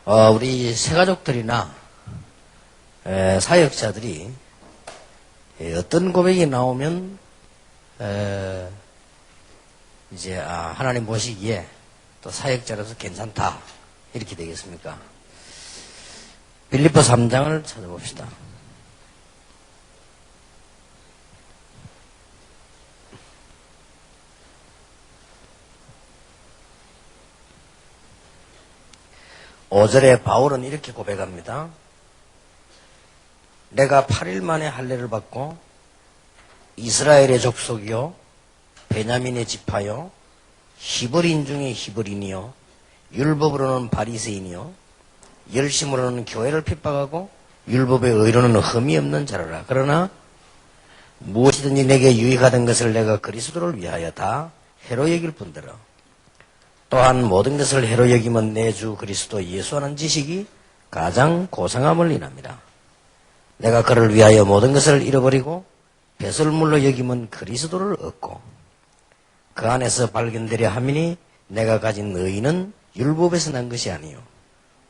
우리 새가족들이나 사역자들이 어떤 고백이 나오면 이제 하나님 보시기에 또 사역자로서 괜찮다 이렇게 되겠습니까? 빌립보 3장을 찾아봅시다. 오절에 바울은 이렇게 고백합니다. 내가 8일 만에 할례를 받고 이스라엘의 족속이요 베냐민의 지파요 히브리인 중에 히브리인이요 율법으로는 바리새인이요 열심으로는 교회를 핍박하고 율법의 의로는 흠이 없는 자라라. 그러나 무엇이든지 내게 유익하던 것을 내가 그리스도를 위하여 다 해로 여길 뿐더러 또한 모든 것을 해로 여기면 내 주 그리스도 예수하는 지식이 가장 고상함을 인합니다. 내가 그를 위하여 모든 것을 잃어버리고 배설물로 여기면 그리스도를 얻고 그 안에서 발견되려 함이니 내가 가진 의의는 율법에서 난 것이 아니요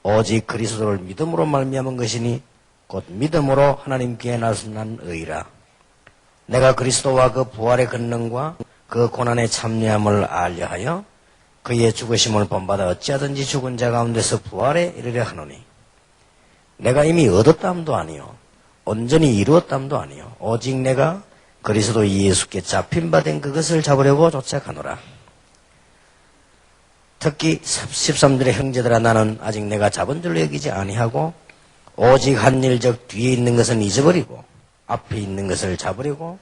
오직 그리스도를 믿음으로 말미암은 것이니 곧 믿음으로 하나님께 나서 난 의의라. 내가 그리스도와 그 부활의 권능과 그 고난의 참여함을 알려하여 그의 죽으심을 본받아 어찌하든지 죽은 자 가운데서 부활에 이르려 하노니 내가 이미 얻었담도 아니요 온전히 이루었담도 아니요 오직 내가 그리스도 예수께 잡힌 바 된 그것을 잡으려고 쫓아가노라. 특히 13절의 형제들아 나는 아직 내가 잡은 줄로 여기지 아니하고 오직 한 일적 뒤에 있는 것은 잊어버리고 앞에 있는 것을 잡으려고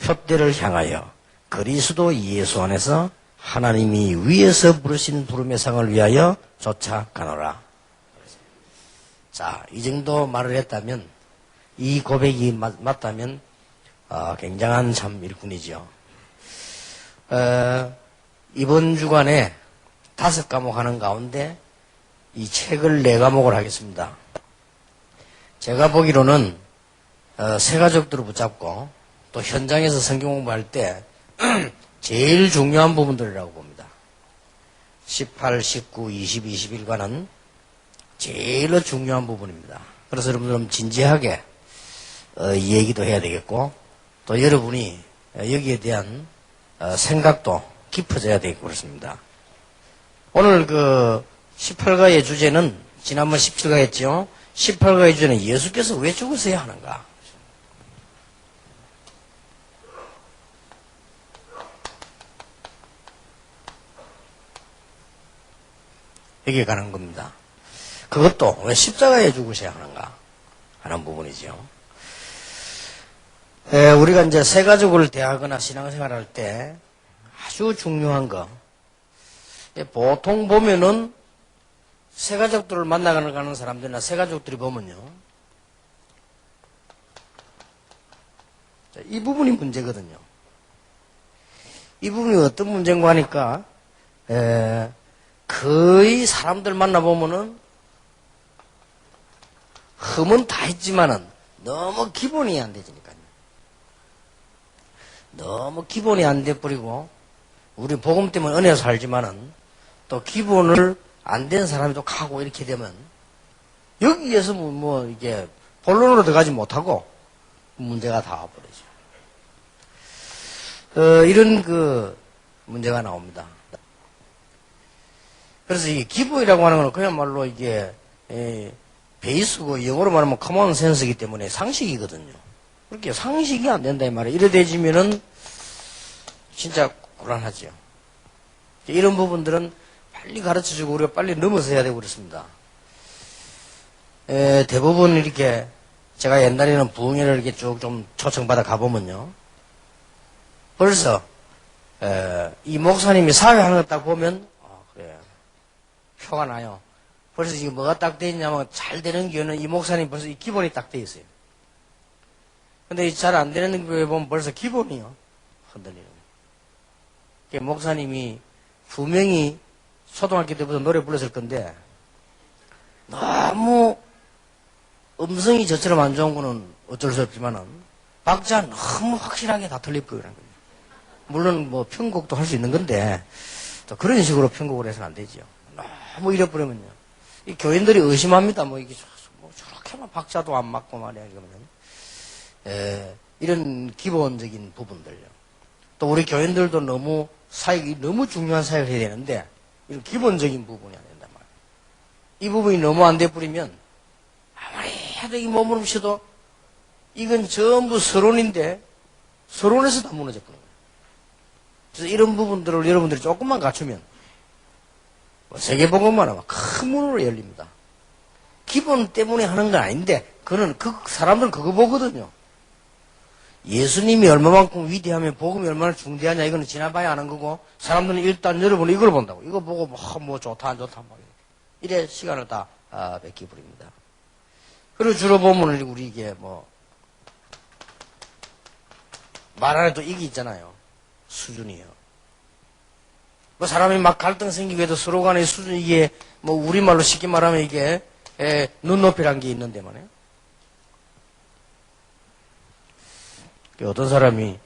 표대를 향하여 그리스도 예수 안에서 하나님이 위에서 부르신 부름의 상을 위하여 쫓아가노라. 자, 이 정도 말을 했다면 이 고백이 맞다면 굉장한 참 일꾼이죠. 이번 주간에 5과목 하는 가운데 이 책을 4과목을 하겠습니다. 제가 보기로는 새가족들을 붙잡고 또 현장에서 성경 공부할 때 제일 중요한 부분들이라고 봅니다. 18, 19, 20, 21과는 제일 중요한 부분입니다. 그래서 여러분들은 진지하게 이 얘기도 해야 되겠고 또 여러분이 여기에 대한 생각도 깊어져야 되겠고 그렇습니다. 오늘 그 18가의 주제는 지난번 17가 했죠. 18가의 주제는 예수께서 왜 죽으셔야 하는가? 여기에 관한 겁니다. 그것도 왜 십자가에 죽으셔야 하는가 하는 부분이죠. 우리가 이제 새가족을 대하거나 신앙생활할 때 아주 중요한 거, 보통 보면은 새가족들을 만나가는 사람들이나 새가족들이 보면요, 이 부분이 문제거든요. 이 부분이 어떤 문제인가 하니까 거의 사람들 만나보면은 흠은 다 있지만은 너무 기본이 안 되지니까요. 너무 기본이 안 돼버리고 우리 복음 때문에 은혜로 살지만은 또 기본을 안 된 사람이 또 가고 이렇게 되면 여기에서 뭐 이게 본론으로 들어가지 못하고 문제가 다 와버리죠. 이런 그 문제가 나옵니다. 그래서 이 기본이라고 하는 건 그야말로 이게 베이스고 영어로 말하면 커먼 센스이기 때문에 상식이거든요. 그렇게 상식이 안 된다 이 말이에요. 이래 되지면은 진짜 곤란하죠. 이런 부분들은 빨리 가르쳐주고 우리가 빨리 넘어서야 되고 그렇습니다. 대부분 이렇게 제가 옛날에는 부흥회를 이렇게 쭉 좀 초청받아 가보면요. 벌써 이 목사님이 사회하는 거 딱 보면 그래 표가 나요. 벌써 지금 뭐가 딱 돼 있냐면 잘 되는 교회는 이 목사님 벌써 이 기본이 딱 돼 있어요. 근데 잘 안 되는 교회 보면 벌써 기본이요. 흔들리는 거예요. 목사님이 분명히 초등학교 때부터 노래 불렀을 건데 너무 음성이 저처럼 안 좋은 거는 어쩔 수 없지만은 박자 너무 확실하게 다 틀릴 거라는 거예요. 물론 뭐 편곡도 할 수 있는 건데 또 그런 식으로 편곡을 해서는 안 되죠. 너무 잃어버리면요. 이 교인들이 의심합니다. 뭐 이게 뭐 저렇게만 박자도 안 맞고 말이야. 이런 기본적인 부분들요. 또 우리 교인들도 너무 너무 중요한 사역을 해야 되는데 이런 기본적인 부분이 안 된단 말이에요. 이 부분이 너무 안 돼버리면 아무리 해도 이 몸부림쳐도 이건 전부 서론인데 서론에서 다 무너져 버려요. 그래서 이런 부분들을 여러분들이 조금만 갖추면 세계복음만 하면 큰 문으로 열립니다. 기본 때문에 하는 건 아닌데 사람들은 그거 보거든요. 예수님이 얼마만큼 위대하면 복음이 얼마나 중대하냐 이거는 지나봐야 아는 거고 사람들은 일단 여러분은 이걸 본다고. 이거 보고 뭐 좋다 안 좋다 막 이래 시간을 다 뺏기버립니다. 그리고 주로 보면 우리 이게 뭐 말 안에도 이게 있잖아요. 수준이요. 뭐 사람이 막 갈등 생기고 해도 서로 간의 수준 이게 뭐 우리말로 쉽게 말하면 이게 눈높이란 게 있는데 말이에요. 어떤 사람이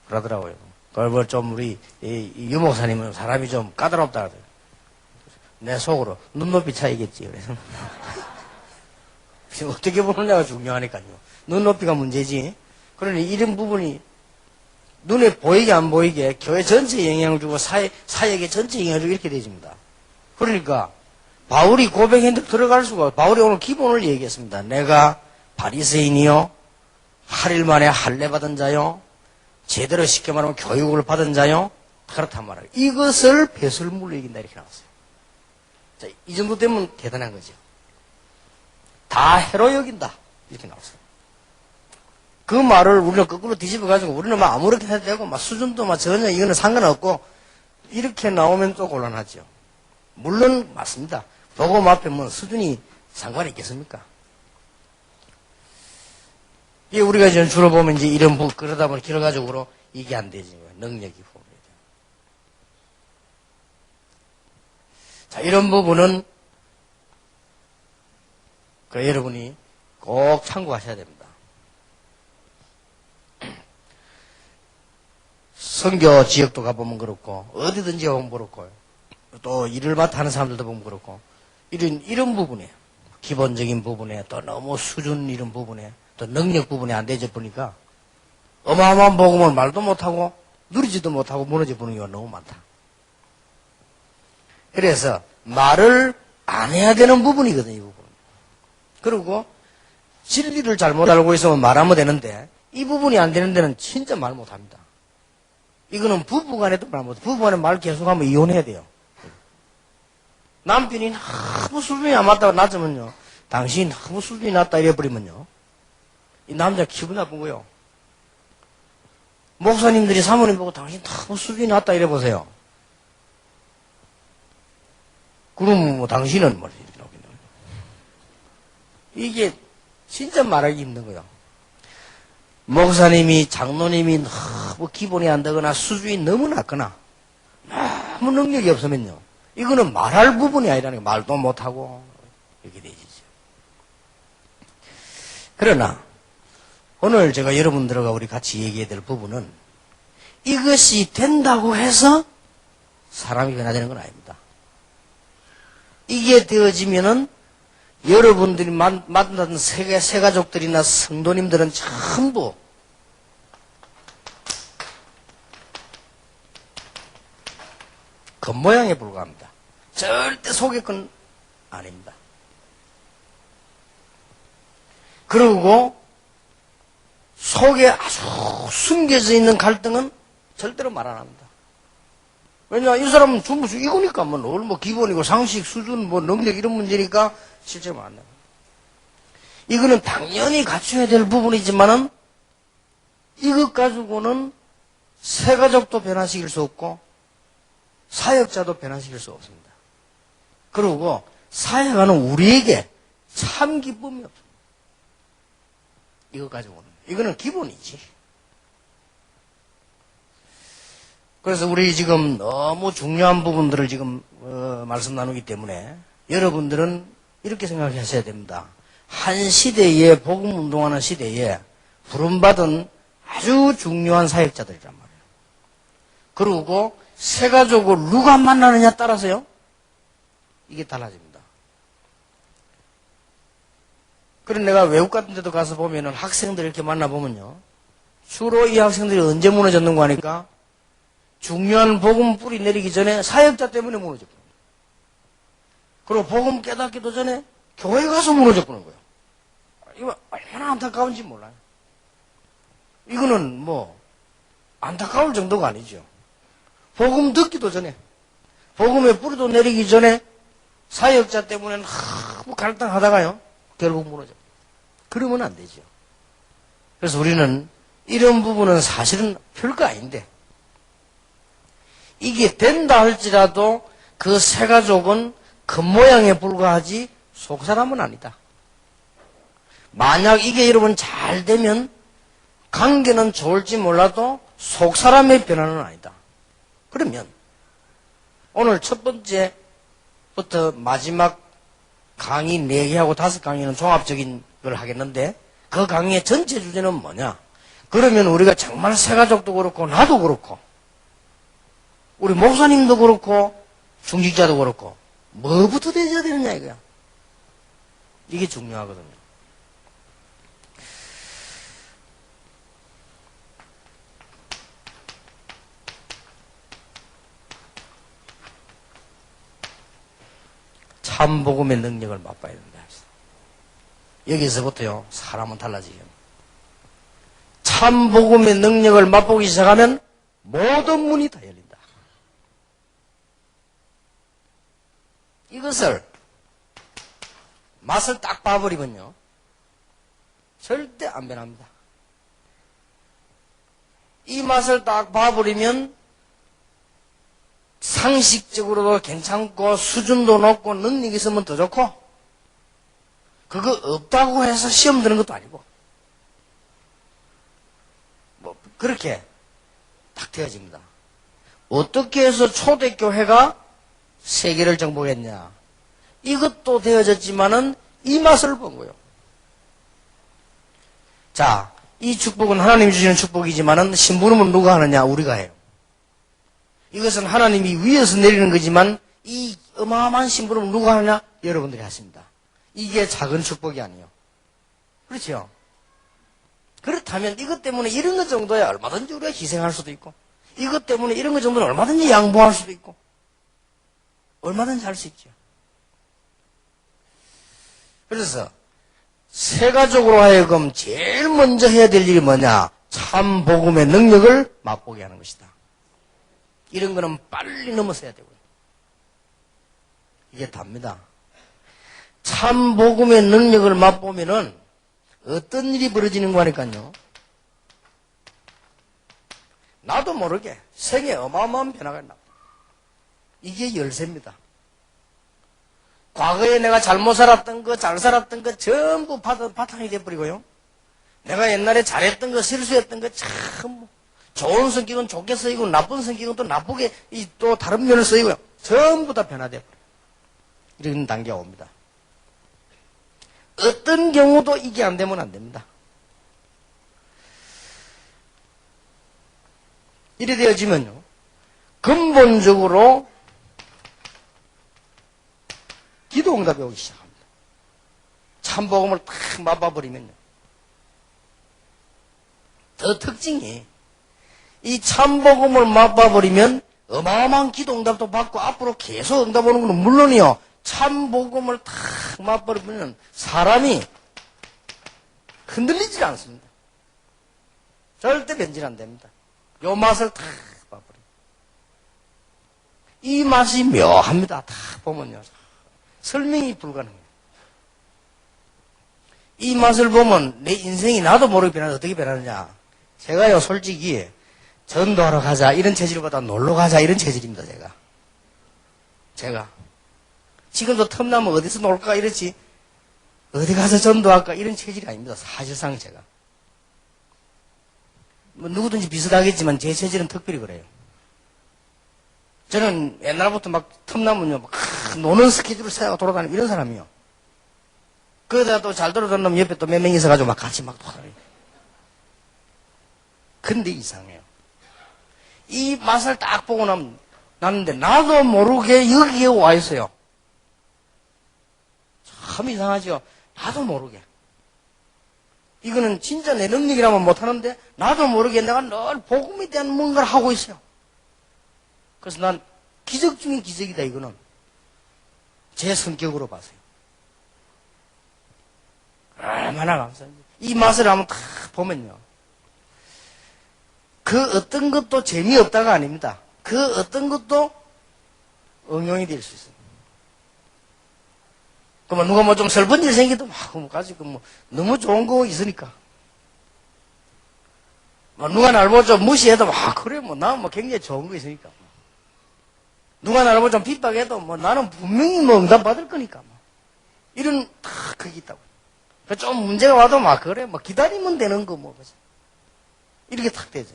그러더라고요. 그걸 좀 우리 유 목사님은 사람이 좀 까다롭다 그러더라고요. 내 속으로 눈높이 차이겠지. 그래서 어떻게 보느냐가 중요하니까요. 눈높이가 문제지. 그러니 이런 부분이 눈에 보이게 안 보이게 교회 전체에 영향을 주고 사역에 전체에 영향을 주고 이렇게 되집니다. 그러니까 바울이 고백했는데 들어갈 수가 바울이 오늘 기본을 얘기했습니다. 내가 바리새인이요 8일 만에 할례 받은 자요 제대로 쉽게 말하면 교육을 받은 자요 그렇단 말이에요. 이것을 배설물로 이긴다 이렇게 나왔어요. 자, 이 정도 되면 대단한 거죠. 다 해로 여긴다 이렇게 나왔어요. 그 말을 우리는 거꾸로 뒤집어가지고 우리는 막 아무렇게 해도 되고 막 수준도 막 전혀 이거는 상관없고 이렇게 나오면 또 곤란하죠. 물론 맞습니다. 복음 앞에 뭐 수준이 상관이 있겠습니까? 이게 우리가 이제 주로 보면 이제 이런 그러다 보니 결과적으로 이게 안 되지. 능력이 보면. 자, 이런 부분은 여러분이 꼭 참고하셔야 됩니다. 선교 지역도 가보면 그렇고, 어디든지 가보면 그렇고, 또 일을 맡아 하는 사람들도 보면 그렇고, 이런 부분에, 기본적인 부분에, 또 너무 수준 이런 부분에, 또 능력 부분에 안 되져 보니까, 어마어마한 복음을 말도 못하고, 누리지도 못하고 무너져 보는 경우가 너무 많다. 그래서, 말을 안 해야 되는 부분이거든요, 이 부분은. 그리고, 진리를 잘못 알고 있으면 말하면 되는데, 이 부분이 안 되는 데는 진짜 말 못합니다. 이거는 부부간에도 말 못해. 부부간에 말 계속하면 이혼해야 돼요. 남편이 너무 수준이 안 맞다고 낮으면요. 당신 너무 수준이 낮다 이래버리면요. 이 남자 기분 나쁜 거요. 목사님들이 사모님 보고 당신 너무 수준이 낮다 이래보세요. 그러면 뭐 당신은 뭐 이게 진짜 말하기 힘든 거요. 목사님이 장로님이 너무 기본이 안 되거나 수준이 너무 낮거나 너무 능력이 없으면요. 이거는 말할 부분이 아니라는 게 말도 못하고 이렇게 되지죠. 그러나 오늘 제가 여러분들과 우리 같이 얘기해야 될 부분은 이것이 된다고 해서 사람이 변화되는 건 아닙니다. 이게 되어지면은 여러분들이 만난 새가족들이나 성도님들은 전부 겉모양에 불과합니다. 절대 속의 건 아닙니다. 그리고 속에 아주 숨겨져 있는 갈등은 절대로 말 안 합니다. 왜냐, 이 사람은 전부 이거니까, 뭐 기본이고 상식, 수준, 뭐 능력 이런 문제니까 실제 말 안 해요. 이거는 당연히 갖춰야 될 부분이지만은 이것 가지고는 새가족도 변화시킬 수 없고 사역자도 변화시킬 수 없습니다. 그리고 사역하는 우리에게 참 기쁨이 없습니다. 이것 가지고는. 이거는 기본이지. 그래서 우리 지금 너무 중요한 부분들을 지금 말씀 나누기 때문에 여러분들은 이렇게 생각하셔야 됩니다. 한 시대에 복음 운동하는 시대에 부름받은 아주 중요한 사역자들이란 말이에요. 그리고 새가족을 누가 만나느냐 따라서요 이게 달라집니다. 그래 내가 외국 같은 데도 가서 보면은 학생들 이렇게 만나보면요. 주로 이 학생들이 언제 무너졌는가 하니까 중요한 복음 뿌리 내리기 전에 사역자 때문에 무너졌거든요. 그리고 복음 깨닫기도 전에 교회 가서 무너졌구는 거예요. 이거 얼마나 안타까운지 몰라요. 이거는 뭐 안타까울 정도가 아니죠. 복음 듣기도 전에 복음의 뿌리도 내리기 전에 사역자 때문에 너무 갈등하다가요 결국 무너져. 그러면 안 되죠. 그래서 우리는 이런 부분은 사실은 별거 아닌데 이게 된다 할지라도 그 새 가족은 겉모양에 불과하지 속사람은 아니다. 만약 이게 여러분 잘 되면 관계는 좋을지 몰라도 속사람의 변화는 아니다. 그러면 오늘 첫 번째부터 마지막 강의 4개하고 5강의는 종합적인 걸 하겠는데 그 강의의 전체 주제는 뭐냐? 그러면 우리가 정말 새가족도 그렇고 나도 그렇고 우리 목사님도 그렇고 중직자도 그렇고 뭐부터 되셔야 되느냐 이거야. 이게 중요하거든요. 참복음의 능력을 맛봐야 된다. 여기서부터요 사람은 달라지죠. 참복음의 능력을 맛보기 시작하면 모든 문이 다 열린다. 이것을 맛을 딱 봐버리면요 절대 안 변합니다. 이 맛을 딱 봐버리면 상식적으로도 괜찮고 수준도 높고 능력이 있으면 더 좋고 그거 없다고 해서 시험 드는 것도 아니고 뭐 그렇게 딱 되어집니다. 어떻게 해서 초대교회가 세계를 정복했냐 이것도 되어졌지만은 이 맛을 본 거예요. 자, 이 축복은 하나님이 주시는 축복이지만은 심부름은 누가 하느냐? 우리가 해요. 이것은 하나님이 위에서 내리는 거지만 이 어마어마한 심부름을 누가 하느냐? 여러분들이 하십니다. 이게 작은 축복이 아니에요. 그렇죠? 그렇다면 이것 때문에 이런 것 정도야 얼마든지 우리가 희생할 수도 있고 이것 때문에 이런 것 정도는 얼마든지 양보할 수도 있고 얼마든지 할 수 있죠. 그래서 새 가족으로 하여금 제일 먼저 해야 될 일이 뭐냐? 참 복음의 능력을 맛보게 하는 것이다. 이런 거는 빨리 넘어서야 되고요. 이게 답니다. 참 복음의 능력을 맛보면은 어떤 일이 벌어지는 거니까요. 나도 모르게 생에 어마어마한 변화가 납니다. 이게 열쇠입니다. 과거에 내가 잘못 살았던 거, 잘 살았던 거 전부 바탕이 돼버리고요. 내가 옛날에 잘했던 거, 실수했던 거 참 좋은 성격은 좋게 쓰이고 나쁜 성격은 또 나쁘게 또 다른 면을 쓰이고요. 전부 다 변화돼버려요. 이런 단계가 옵니다. 어떤 경우도 이게 안 되면 안 됩니다. 이래 되어지면요. 근본적으로 기도 응답이 오기 시작합니다. 참복음을 탁 맛봐버리면요. 더 특징이 이 참복음을 맛봐버리면 어마어마한 기도 응답도 받고 앞으로 계속 응답 오는 건 물론이요. 참복음을 탁 맛버리면 사람이 흔들리질 않습니다. 절대 변질 안 됩니다. 요 맛을 탁 맛버려요. 이 맛이 묘합니다. 탁 보면요. 설명이 불가능해요. 이 맛을 보면 내 인생이 나도 모르게 변하는데 어떻게 변하느냐. 제가요 솔직히 전도하러 가자 이런 체질보다 놀러 가자 이런 체질입니다. 제가 지금도 틈나면 어디서 놀까 이러지 어디 가서 전도할까 이런 체질이 아닙니다. 사실상 제가 뭐 누구든지 비슷하겠지만 제 체질은 특별히 그래요. 저는 옛날부터 막 틈나면요 막 노는 스케줄을 세우고 돌아다니고 이런 사람이요. 그러다가 또 잘 돌아다니는 놈 옆에 또 몇 명 있어가지고 막 같이 막 돌아다니고. 근데 이상해요. 이 맛을 딱 보고 났는데 나도 모르게 여기에 와 있어요. 참 이상하죠. 나도 모르게. 이거는 진짜 내 능력이라면 못하는데 나도 모르게 내가 늘 복음에 대한 뭔가를 하고 있어요. 그래서 난 기적 중인 기적이다 이거는. 제 성격으로 봐서요. 얼마나 감사한지. 이 맛을 한번 딱 보면요. 그 어떤 것도 재미없다가 아닙니다. 그 어떤 것도 응용이 될 수 있어요. 그러면 누가 뭐 좀 슬픈 일 생기도 막 가지고 뭐 너무 좋은 거 있으니까. 뭐 누가 날 보고 좀 무시해도 막 그래 뭐 나는 뭐 굉장히 좋은 거 있으니까. 누가 나를 보고 좀 핍박해도 뭐 나는 분명히 뭐 응답 받을 거니까. 뭐. 이런 다 그게 있다고. 좀 문제가 와도 막 그래 뭐 기다리면 되는 거 뭐. 이렇게 탁 되죠.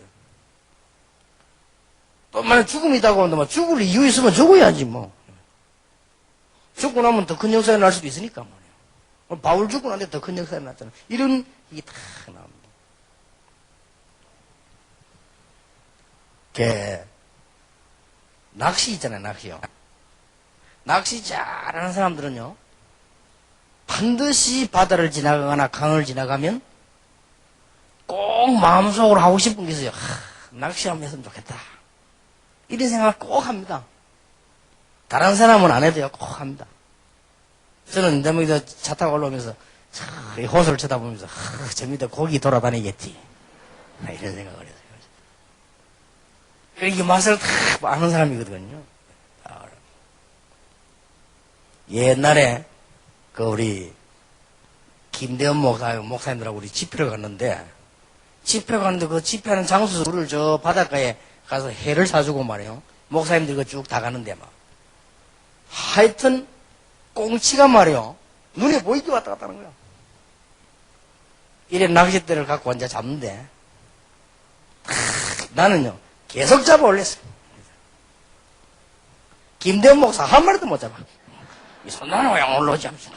또 만약 죽음이 있다고 하는데 뭐 죽을 이유 있으면 죽어야지 뭐. 죽고 나면 더 큰 역사가 날 수도 있으니까 말이야. 바울 죽고 나는데 더 큰 역사가 났잖아. 이런 이게 다 나옵니다. 낚시 있잖아요, 낚시요. 낚시 잘하는 사람들은요, 반드시 바다를 지나가거나 강을 지나가면 꼭 마음속으로 하고 싶은 게 있어요. 낚시 한번 했으면 좋겠다. 이런 생각을 꼭 합니다. 다른 사람은 안 해도요, 꼭 합니다. 저는 내가 차 타고 올라오면서 호수를 쳐다보면서 저기다 고기 돌아다니겠지. 이런 생각을 해요. 이게 맛을 다 아는 사람이거든요. 옛날에 우리 김대현 목사님들하고 우리 집회를 갔는데 그 집회하는 장소를 저 바닷가에 가서 회를 사주고 말이에요. 목사님들 쭉 다 가는데 막. 하여튼 꽁치가 말이요. 눈에 보이게 왔다 갔다 하는 거야. 이래 낚싯대를 갖고 앉아 잡는데 나는요. 계속 잡아 올렸어요. 김대현 목사 한 마리도 못 잡아. 이 손나는 왜 올라오지 하면서.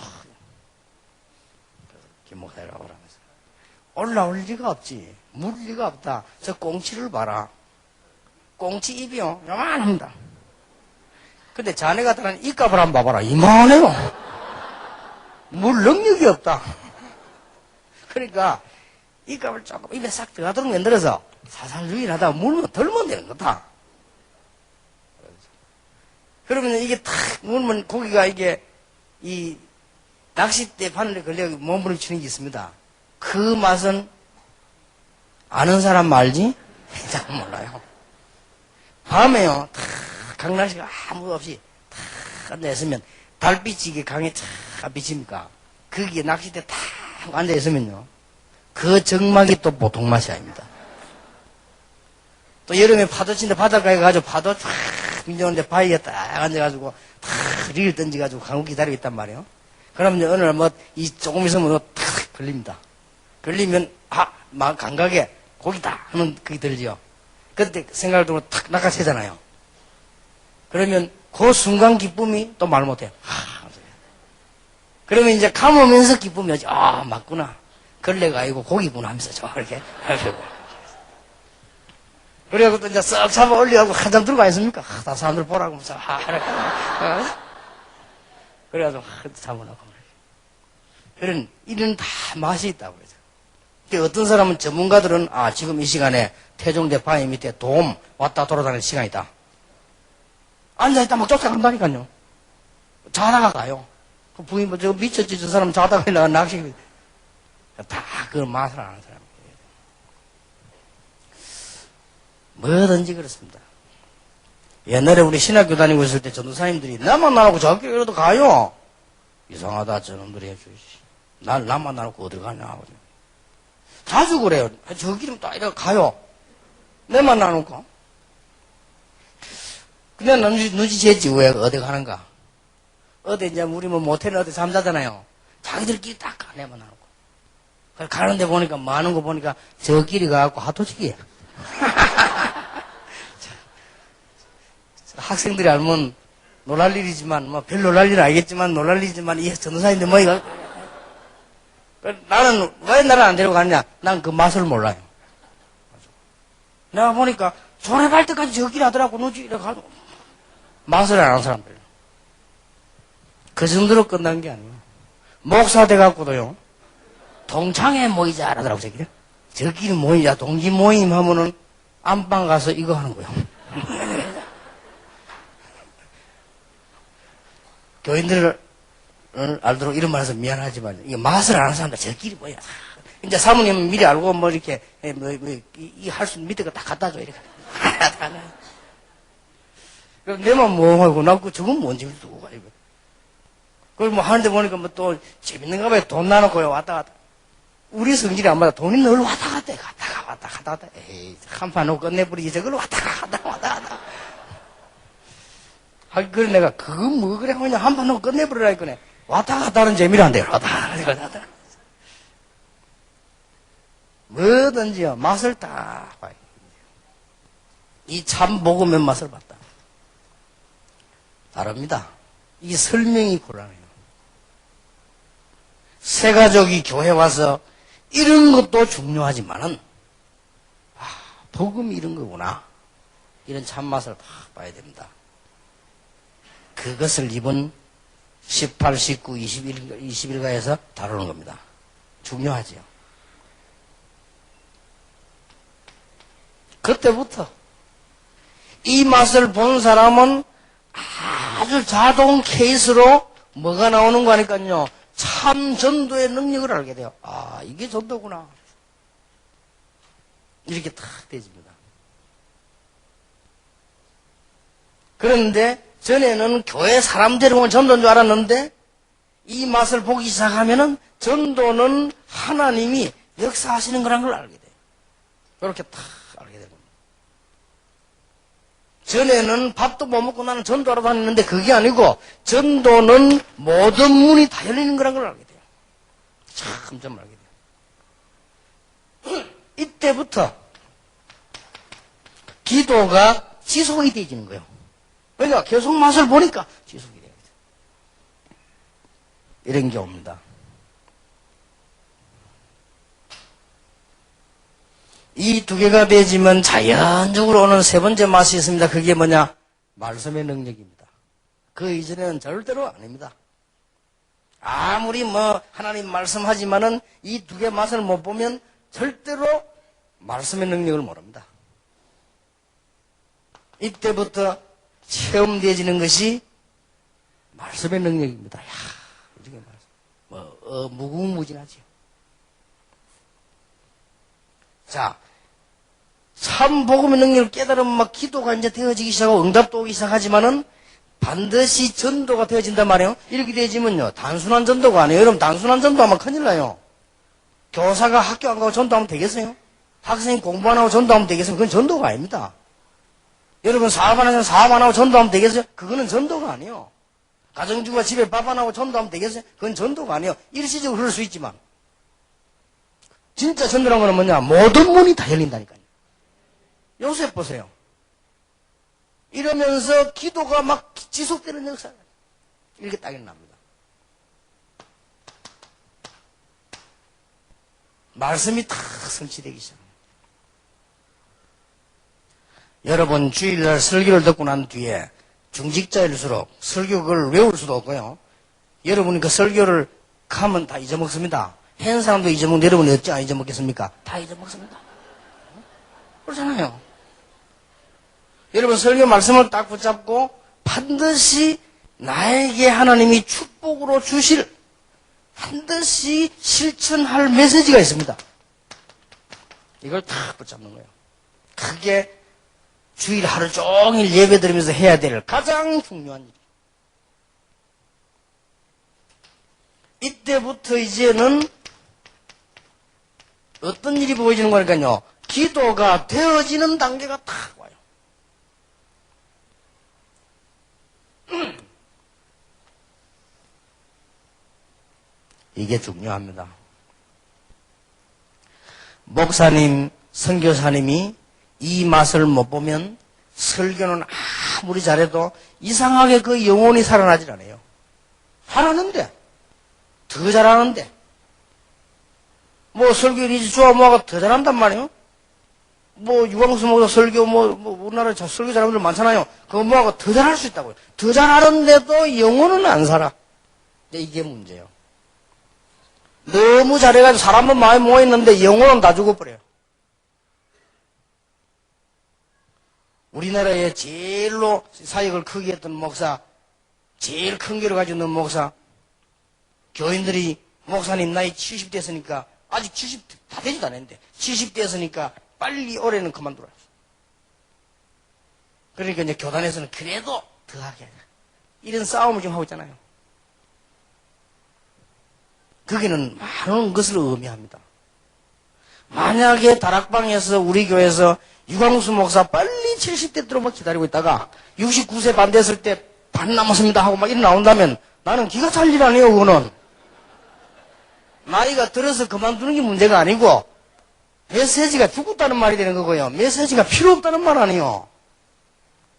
김 목사라고 하면서. 올라올 리가 없지. 물 리가 없다. 저 꽁치를 봐라. 꽁치 입이요. 요만합니다. 근데 자네 같은 이 값을 한번 봐봐라. 이만해요. 물 능력이 없다. 그러니까 이 값을 조금 입에 싹 들어가도록 만들어서 살살 유인하다가 물면 덜면 되는 거다. 그러면 이게 탁 물면 고기가 이게 이 낚싯대 바늘에 걸려 몸부림치는 게 있습니다. 그 맛은 아는 사람 말지? 잘 몰라요. 밤에요. 탁 강낚시가 아무도 없이 탁 앉아있으면 달빛이 이게 강에 탁 비칩니까? 거기에 낚싯대 탁 앉아있으면요. 그 정막이 또 보통 맛이 아닙니다. 또 여름에 파도 친데 바닷가에 가가지고 파도 쫙 밀려오는데 바위에 딱 앉아가지고 탁 릴 던져가지고 강우 기다리고 있단 말이에요. 그러면 어느 날 뭐 이 조금 있으면 탁 걸립니다. 걸리면 막 감각에 고기다 하는 그게 들지요. 그때 생각을 들고 탁 낚아채잖아요. 그러면 그 순간 기쁨이 또 말 못해요. 그러면 이제 감으면서 기쁨이 오지. 맞구나. 걸레가 아니고 고기구나 하면서 저렇게 하고. 그래갖고 또 이제 썩 잡아 올려갖고 한참 들고 있습니까? 다 사람들 보라고 하면서 그래가지고 잡아놓고 이런 다 맛이 있다고 그러죠. 근데 어떤 사람은 전문가들은 지금 이 시간에 태종대 바위 밑에 돔 왔다 돌아다니는 시간이다. 앉아있다 막 쫓아간다니까요. 자다가 가요. 그 부인 저 미쳤지 저 사람 자다가 나가 낚시 다 그 맛을 아는 사람. 뭐든지 그렇습니다. 옛날에 우리 신학교 다니고 있을 때 전도사님들이 나만 안 하고 저길로도 가요. 이상하다 저놈들이 해주지. 나만 안 하고 어디 가냐. 자주 그래요. 저 길은 딱 이렇게 가요. 내만 안 하고. 근데 눈치챘지 왜 어디 가는가. 어디 이제 우리 뭐 모텔은 어디 잠자잖아요. 자기들끼리 딱 가. 내만 안 하고. 가는데 보니까 많은 거 보니까 저 길이 가갖고 하토치기야. 학생들이 알면 놀랄 일이지만, 별 놀랄 일은 알겠지만, 놀랄 일이지만, 이 전도사인데 뭐, 이거. 나는, 왜 나를 안 데려가느냐? 난 그 맛을 몰라요. 내가 보니까, 조례발 때까지 저 길 하더라고, 너지, 이래 가지고. 맛을 안 하는 사람들. 그 정도로 끝난 게 아니에요. 목사 돼갖고도요. 동창회 모이자 하더라고, 저기를. 저끼리 모이자, 동기 모임 하면은 안방 가서 이거 하는 거예요. 교인들을 알도록 이런 말 해서 미안하지만, 이게 맛을 아는 사람들 저끼리 모여. 이제 사모님은 미리 알고 뭐 이렇게, 할 수 있는 밑에 거 다 갖다 줘, 이렇게. 그럼 내만 뭐 하고, 나 저건 뭔지 두고 가, 이거. 그걸 뭐 하는데 보니까 뭐 또 재밌는가 봐요. 돈 나눠고요, 왔다 갔다. 우리 성질이 안 맞아. 돈이 늘 왔다 갔다 해. 갔다 갔다. 에이, 한 판 하고 끝내버리지. 저걸 왔다 갔다. 그래 내가, 그거 뭐 그래 하냐. 한 판 하고 끝내버리라 했거네. 왔다 갔다 하는 재미로 안 돼요. 왔다 갔다. 뭐든지요. 맛을 딱 봐요. 이 참 먹으면 맛을 봤다. 다릅니다. 이 설명이 곤란해요. 새 가족이 교회 와서 이런 것도 중요하지만은, 복음이 이런 거구나. 이런 참맛을 팍 봐야 됩니다. 그것을 이번 18, 19, 21가에서 다루는 겁니다. 중요하지요. 그때부터 이 맛을 본 사람은 아주 자동 케이스로 뭐가 나오는 거 하니까요. 참 전도의 능력을 알게 돼요. 이게 전도구나. 이렇게 탁 되집니다. 그런데 전에는 교회 사람 데려오면 전도인 줄 알았는데 이 맛을 보기 시작하면은 전도는 하나님이 역사하시는 거란 걸 알게 돼요. 그렇게 탁 알게 되는 겁니다. 전에는 밥도 못 먹고 나는 전도하러 다녔는데 그게 아니고 전도는 모든 문이 다 열리는 거란 걸 알게 돼요. 참 알게 돼요. 이때부터 기도가 지속이 되어지는 거예요. 그러니까 계속 맛을 보니까 지속이 돼요. 이런 게 옵니다. 이 두 개가 배지면 자연적으로 오는 세 번째 맛이 있습니다. 그게 뭐냐? 말씀의 능력입니다. 그 이전에는 절대로 아닙니다. 아무리 뭐 하나님 말씀하지만은 이 두 개 맛을 못 보면 절대로 말씀의 능력을 모릅니다. 이때부터 체험되어지는 것이 말씀의 능력입니다. 이렇게 말씀. 무궁무진하죠. 자, 참 복음의 능력을 깨달으면 막 기도가 이제 되어지기 시작하고 응답도 오기 시작하지만은 반드시 전도가 되어진단 말이에요. 이렇게 되어지면요. 단순한 전도가 아니에요. 여러분, 단순한 전도하면 큰일 나요. 교사가 학교 안 가고 전도하면 되겠어요? 학생이 공부 안 하고 전도하면 되겠어요? 그건 전도가 아닙니다. 여러분, 사업 안 하면 사업 안 하고 전도하면 되겠어요? 그거는 전도가 아니에요. 가정주부가 집에 밥 안 하고 전도하면 되겠어요? 그건 전도가 아니에요. 일시적으로 흐를 수 있지만. 진짜 전도란 거는 뭐냐? 모든 문이 다 열린다니까요. 요셉 보세요. 이러면서 기도가 막 지속되는 역사가 이렇게 딱 일어납니다. 말씀이 탁 성취되기 시작합니다. 여러분, 주일날 설교를 듣고 난 뒤에 중직자일수록 설교를 외울 수도 없고요. 여러분이 그 설교를 가면 다 잊어먹습니다. 한 사람도 잊어먹는데 여러분이 어찌 안 잊어먹겠습니까? 다 잊어먹습니다. 그렇잖아요. 여러분, 설교 말씀을 딱 붙잡고 반드시 나에게 하나님이 축복으로 주실 반드시 실천할 메시지가 있습니다. 이걸 딱 붙잡는 거예요. 그게 주일 하루 종일 예배 드리면서 해야 될 가장 중요한 일. 이때부터 이제는 어떤 일이 보여지는 거니까요. 기도가 되어지는 단계가 딱 와요. 이게 중요합니다. 목사님, 선교사님이 이 맛을 못 보면 설교는 아무리 잘해도 이상하게 그 영혼이 살아나질 않아요. 하라는데, 더 잘하는데, 뭐 설교 리즈주와 뭐가 더 잘한단 말이에요. 뭐 유광수 목사 설교 우리나라에 설교 잘하는 분들 많잖아요. 그거 뭐하고 더 잘할 수 있다고요. 더 잘하는데도 영혼은 안 살아. 이게 문제예요. 너무 잘해가지고 사람은 많이 모였는데 영혼은 다 죽어버려요. 우리나라에 제일로 사역을 크게 했던 목사, 제일 큰 길을 가지고 있는 목사, 교인들이 목사님 나이 70 됐으니까, 아직 70 다 되지도 않았는데 70 됐으니까 빨리 올해는 그만두라. 그러니까 이제 교단에서는 그래도 더 하게 이런 싸움을 좀 하고 있잖아요. 거기는 많은 것을 의미합니다. 만약에 다락방에서 우리 교회에서 유광수 목사 빨리 70대 들어오면 기다리고 있다가 69세 반대했을 때 반 남았습니다 하고 막 이렇게 나온다면 나는 기가 찰 일 아니에요. 그거는 나이가 들어서 그만두는 게 문제가 아니고 메시지가 죽었다는 말이 되는 거고요. 메시지가 필요 없다는 말 아니에요.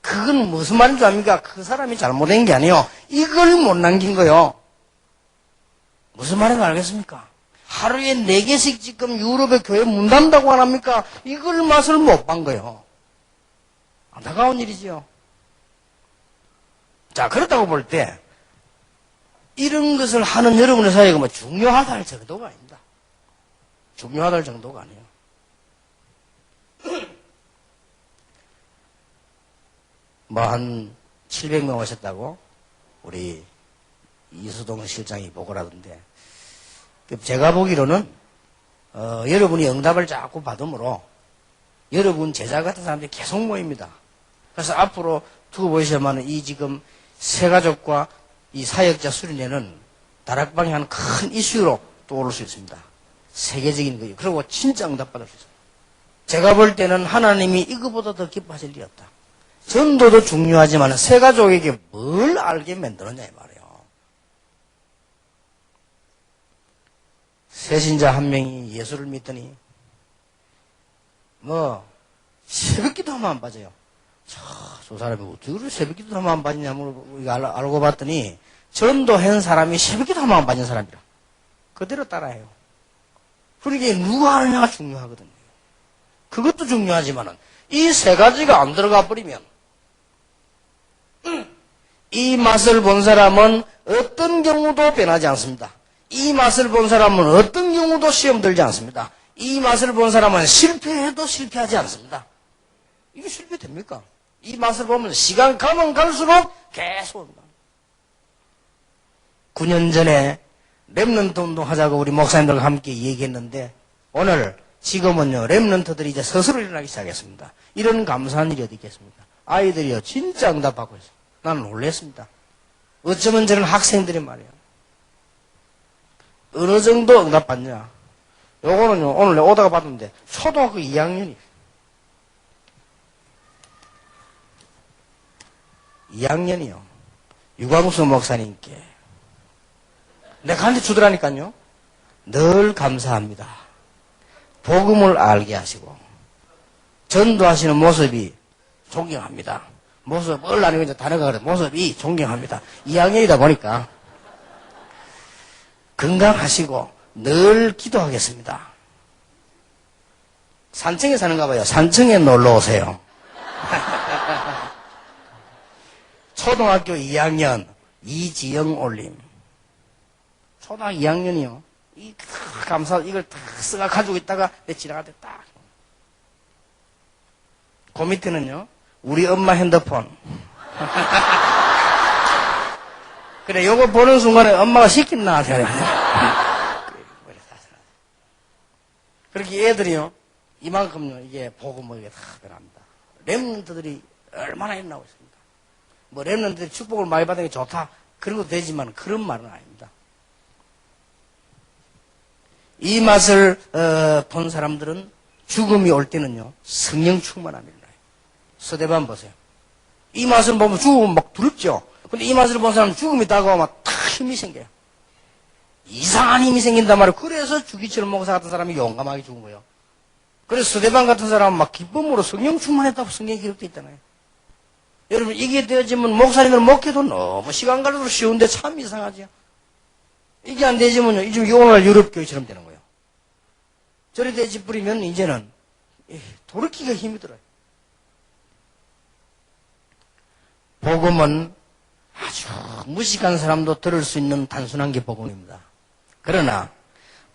그건 무슨 말인 줄 압니까? 그 사람이 잘못된 게 아니에요. 이걸 못 남긴 거요. 무슨 말인지 알겠습니까? 하루에 4개씩 지금 유럽의 교회 문 닫는다고 안 합니까? 이걸 맛을 못 본 거예요. 안타까운 일이지요. 자, 그렇다고 볼 때 이런 것을 하는 여러분의 사회가 뭐 중요하다 할 정도가 아닙니다. 중요하다 할 정도가 아니에요. 뭐 한 700명 오셨다고 우리 이수동 실장이 보고라던데, 제가 보기로는 여러분이 응답을 자꾸 받음으로 여러분 제자 같은 사람들이 계속 모입니다. 그래서 앞으로 두고 보시면 이 지금 새가족과 이 사역자 수련회는 다락방이 한 큰 이슈로 떠오를 수 있습니다. 세계적인 거예요. 그리고 진짜 응답받을 수 있어요. 제가 볼 때는 하나님이 이거보다 더 기뻐하실 일이 없다. 전도도 중요하지만 새가족에게 뭘 알게 만들었냐 이 말이에요. 새신자 한 명이 예수를 믿더니 뭐 새벽기도 하면 안 빠져요. 저 사람이 어떻게 새벽기도 하면 안 빠지냐고 알고 봤더니 전도한 사람이 새벽기도 하면 안 빠진 사람이라 그대로 따라해요. 그러니까 누가 하느냐가 중요하거든요. 그것도 중요하지만은 이 세 가지가 안 들어가 버리면 이 맛을 본 사람은 어떤 경우도 변하지 않습니다. 이 맛을 본 사람은 어떤 경우도 시험 들지 않습니다. 이 맛을 본 사람은 실패해도 실패하지 않습니다. 이게 실패됩니까? 이 맛을 보면 시간 가면 갈수록 계속 온다. 9년 전에 렘넌트 운동하자고 우리 목사님들과 함께 얘기했는데 오늘 지금은요 렘넌트들이 이제 스스로 일어나기 시작했습니다. 이런 감사한 일이 어디 있겠습니까? 아이들이요 진짜 응답하고 있어요. 나는 놀랐습니다. 어쩌면 저는 학생들이 말이에요. 어느 정도 응답받냐? 요거는요 오늘 내가 오다가 봤는데 초등학교 2학년이 2학년이요. 유광수 목사님께 내가 한테 주더라니까요. 늘 감사합니다. 복음을 알게 하시고 전도하시는 모습이 존경합니다. 모습을 아니고 이제 단어가 그래. 모습이 존경합니다. 2학년이다 보니까 건강하시고 늘 기도하겠습니다. 산청에 사는가 봐요. 산청에 놀러 오세요. 초등학교 2학년 이지영 올림. 초등학교 2학년이요. 이걸 다 쓰가 가지고 있다가 내 지나갈 때 딱. 그 밑에는요. 우리 엄마 핸드폰. 그래, 요거 보는 순간에 엄마가 시킨 나한테. 그렇게 애들이요. 이만큼요. 이게 보고 뭐 이게 다 변합니다. 렘넌트들이 얼마나 일어나고 있습니다. 뭐 렘넌트들이 축복을 많이 받는 게 좋다. 그런 것도 되지만 그런 말은 아닙니다. 이 맛을 본 사람들은 죽음이 올 때는요. 성령 충만함이 일어나요. 서대반 보세요. 이 맛을 보면 죽으면 막 두렵죠. 근데 이 맛을 본 사람은 죽음이 다가오면 탁 힘이 생겨요. 이상한 힘이 생긴단 말이에요. 그래서 주기철 목사 같은 사람이 용감하게 죽은 거예요. 그래서 서대반 같은 사람은 막 기쁨으로 성령 충만했다고 성경에 기록되어 있잖아요. 여러분 이게 되어지면 목사님들 목회도 너무 시간 갈수록 쉬운데 참 이상하죠. 이게 안 되지면요. 이제 오늘 유럽교회처럼 되는 거예요. 저리 되지 뿌리면 이제는 돌이키기가 힘이 들어요. 복음은 아주 무식한 사람도 들을 수 있는 단순한 게 복음입니다. 그러나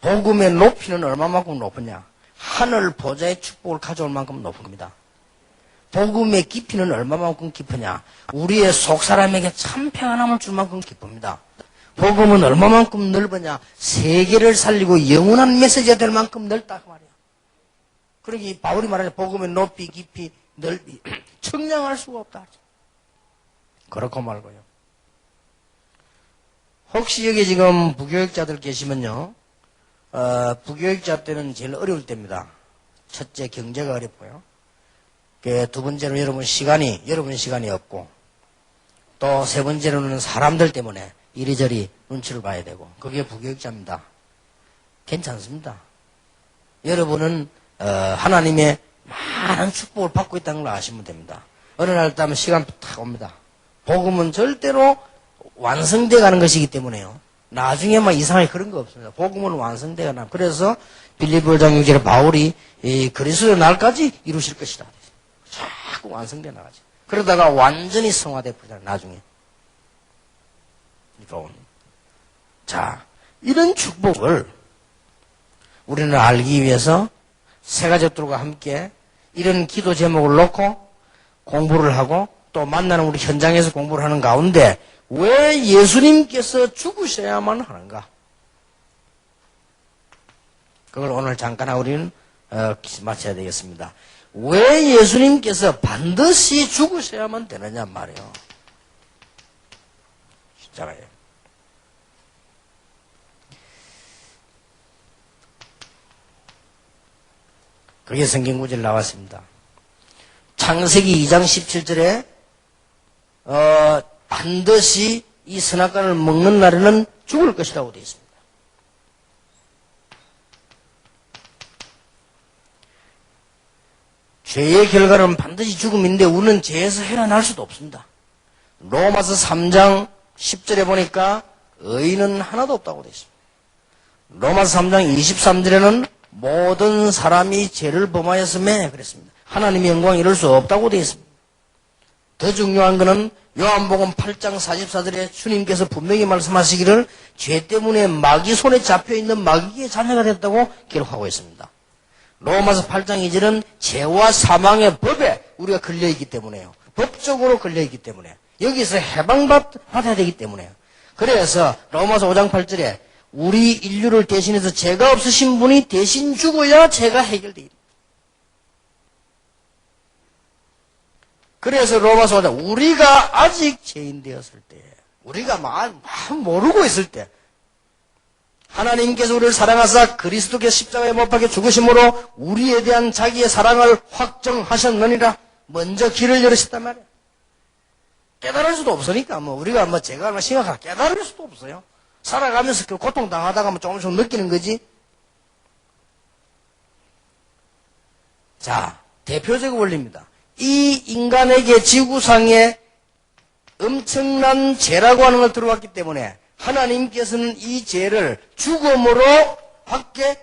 복음의 높이는 얼마만큼 높으냐? 하늘 보좌의 축복을 가져올 만큼 높습니다. 복음의 깊이는 얼마만큼 깊으냐? 우리의 속사람에게 참 평안함을 줄 만큼 깊습니다. 복음은 얼마만큼 넓으냐? 세계를 살리고 영원한 메시지가 될 만큼 넓다 그 말이야. 그러기 바울이 말하는 복음의 높이, 깊이, 넓이 청량할 수가 없다. 그렇고 말고요. 혹시 여기 지금 부교육자들 계시면요, 부교육자 때는 제일 어려울 때입니다. 첫째, 경제가 어렵고요. 두 번째로 여러분 시간이 없고, 또 세 번째로는 사람들 때문에 이리저리 눈치를 봐야 되고, 그게 부교육자입니다. 괜찮습니다. 여러분은 하나님의 많은 축복을 받고 있다는 걸 아시면 됩니다. 어느 날 따면 시간 탁 옵니다. 복음은 절대로 완성돼 가는 것이기 때문에요. 나중에 막 이상하게 그런 거 없습니다. 복음은 완성돼 가는. 그래서 빌립보 1장 6절에 바울이 그리스도의 날까지 이루실 것이다. 자꾸 완성돼 나가죠. 그러다가 완전히 성화돼 버려요. 나중에. 자, 이런 축복을 우리는 알기 위해서 세 가족들과 함께 이런 기도 제목을 놓고 공부를 하고 또 만나는 우리 현장에서 공부를 하는 가운데 왜 예수님께서 죽으셔야만 하는가? 그걸 오늘 잠깐 우리는 마쳐야 되겠습니다. 왜 예수님께서 반드시 죽으셔야만 되느냐 말이에요. 십자가에. 그게 성경 구절 나왔습니다. 창세기 2장 17절에 반드시 이 선악과를 먹는 날에는 죽을 것이라고 되어 있습니다. 죄의 결과는 반드시 죽음인데 우리는 죄에서 해어날 수도 없습니다. 로마서 3장 10절에 보니까 의인은 하나도 없다고 되어 있습니다. 로마서 3장 23절에는 모든 사람이 죄를 범하였음에 그랬습니다. 하나님의 영광이 이룰 수 없다고 되어 있습니다. 더 중요한 것은 요한복음 8장 44절에 주님께서 분명히 말씀하시기를 죄 때문에 마귀 손에 잡혀있는 마귀의 자녀가 됐다고 기록하고 있습니다. 로마서 8장 2절은 죄와 사망의 법에 우리가 걸려있기 때문에요. 법적으로 걸려있기 때문에 여기서 해방받아야 되기 때문에요. 그래서 로마서 5장 8절에 우리 인류를 대신해서 죄가 없으신 분이 대신 죽어야 죄가 해결됩니다. 그래서 로마서 5장 우리가 아직 죄인 되었을 때 우리가 막 모르고 있을 때 하나님께서 우리를 사랑하사 그리스도께서 십자가에 못 박혀 죽으심으로 우리에 대한 자기의 사랑을 확정하셨느니라 먼저 길을 열으셨단 말이에요. 깨달을 수도 없으니까 우리가 죄가 얼마나 심각하다 깨달을 수도 없어요. 살아가면서 그 고통당하다가 조금씩 느끼는 거지. 자, 대표적 원리입니다. 이 인간에게 지구상에 엄청난 죄라고 하는 걸 들어왔기 때문에 하나님께서는 이 죄를 죽음으로 밖에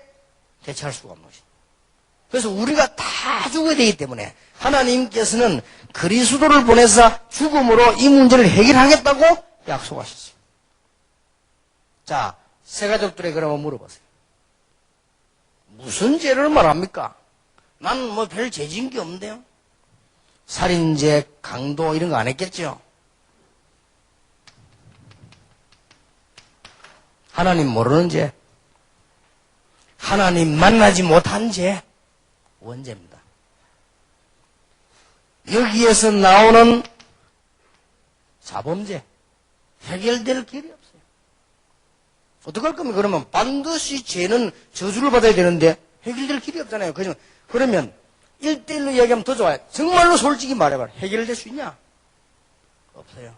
대체할 수가 없는 것입니다. 그래서 우리가 다 죽어야 되기 때문에 하나님께서는 그리스도를 보내서 죽음으로 이 문제를 해결하겠다고 약속하셨어요. 자, 세 가족들에게 그러면 물어보세요. 무슨 죄를 말합니까? 나는 별 죄 지은 게 없는데요. 살인죄, 강도 이런 거 안 했겠죠? 하나님 모르는 죄, 하나님 만나지 못한 죄, 원죄입니다. 여기에서 나오는 사범죄, 해결될 길이 없어요. 어떡할 겁니까? 그러면 반드시 죄는 저주를 받아야 되는데 해결될 길이 없잖아요. 그러면 1대1로 이야기하면 더 좋아요. 정말로 솔직히 말해봐. 해결될 수 있냐? 없어요.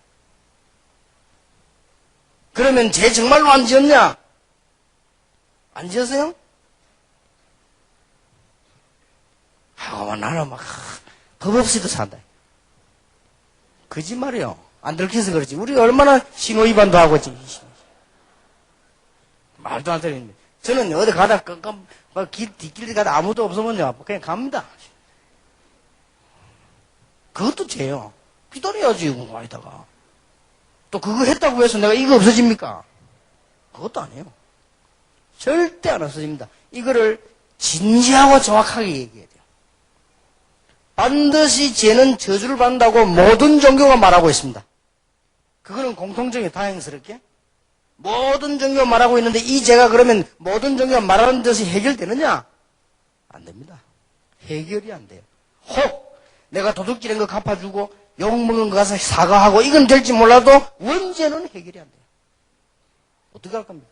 그러면 죄 정말로 안 지었냐? 안 지었어요? 나는 법 없이도 산다. 거짓말이요. 안 들켜서 그렇지. 우리 얼마나 신호 위반도 하고 있지. 말도 안 되는데. 저는 어디 가다, 뒷길 가다 아무도 없으면요. 그냥 갑니다. 그것도 죄요. 기다려야지, 와이다가. 또 그거 했다고 해서 내가 이거 없어집니까? 그것도 아니에요. 절대 안 없어집니다. 이거를 진지하고 정확하게 얘기해야 돼요. 반드시 죄는 저주를 받는다고 모든 종교가 말하고 있습니다. 그거는 공통적이에요. 다행스럽게. 모든 종교가 말하고 있는데 이 죄가 그러면 모든 종교가 말하는 듯이 해결되느냐? 안 됩니다. 해결이 안 돼요. 혹 내가 도둑질한 거 갚아주고 욕먹은 거 가서 사과하고 이건 될지 몰라도 원죄는 해결이 안 돼요. 어떻게 할 겁니까?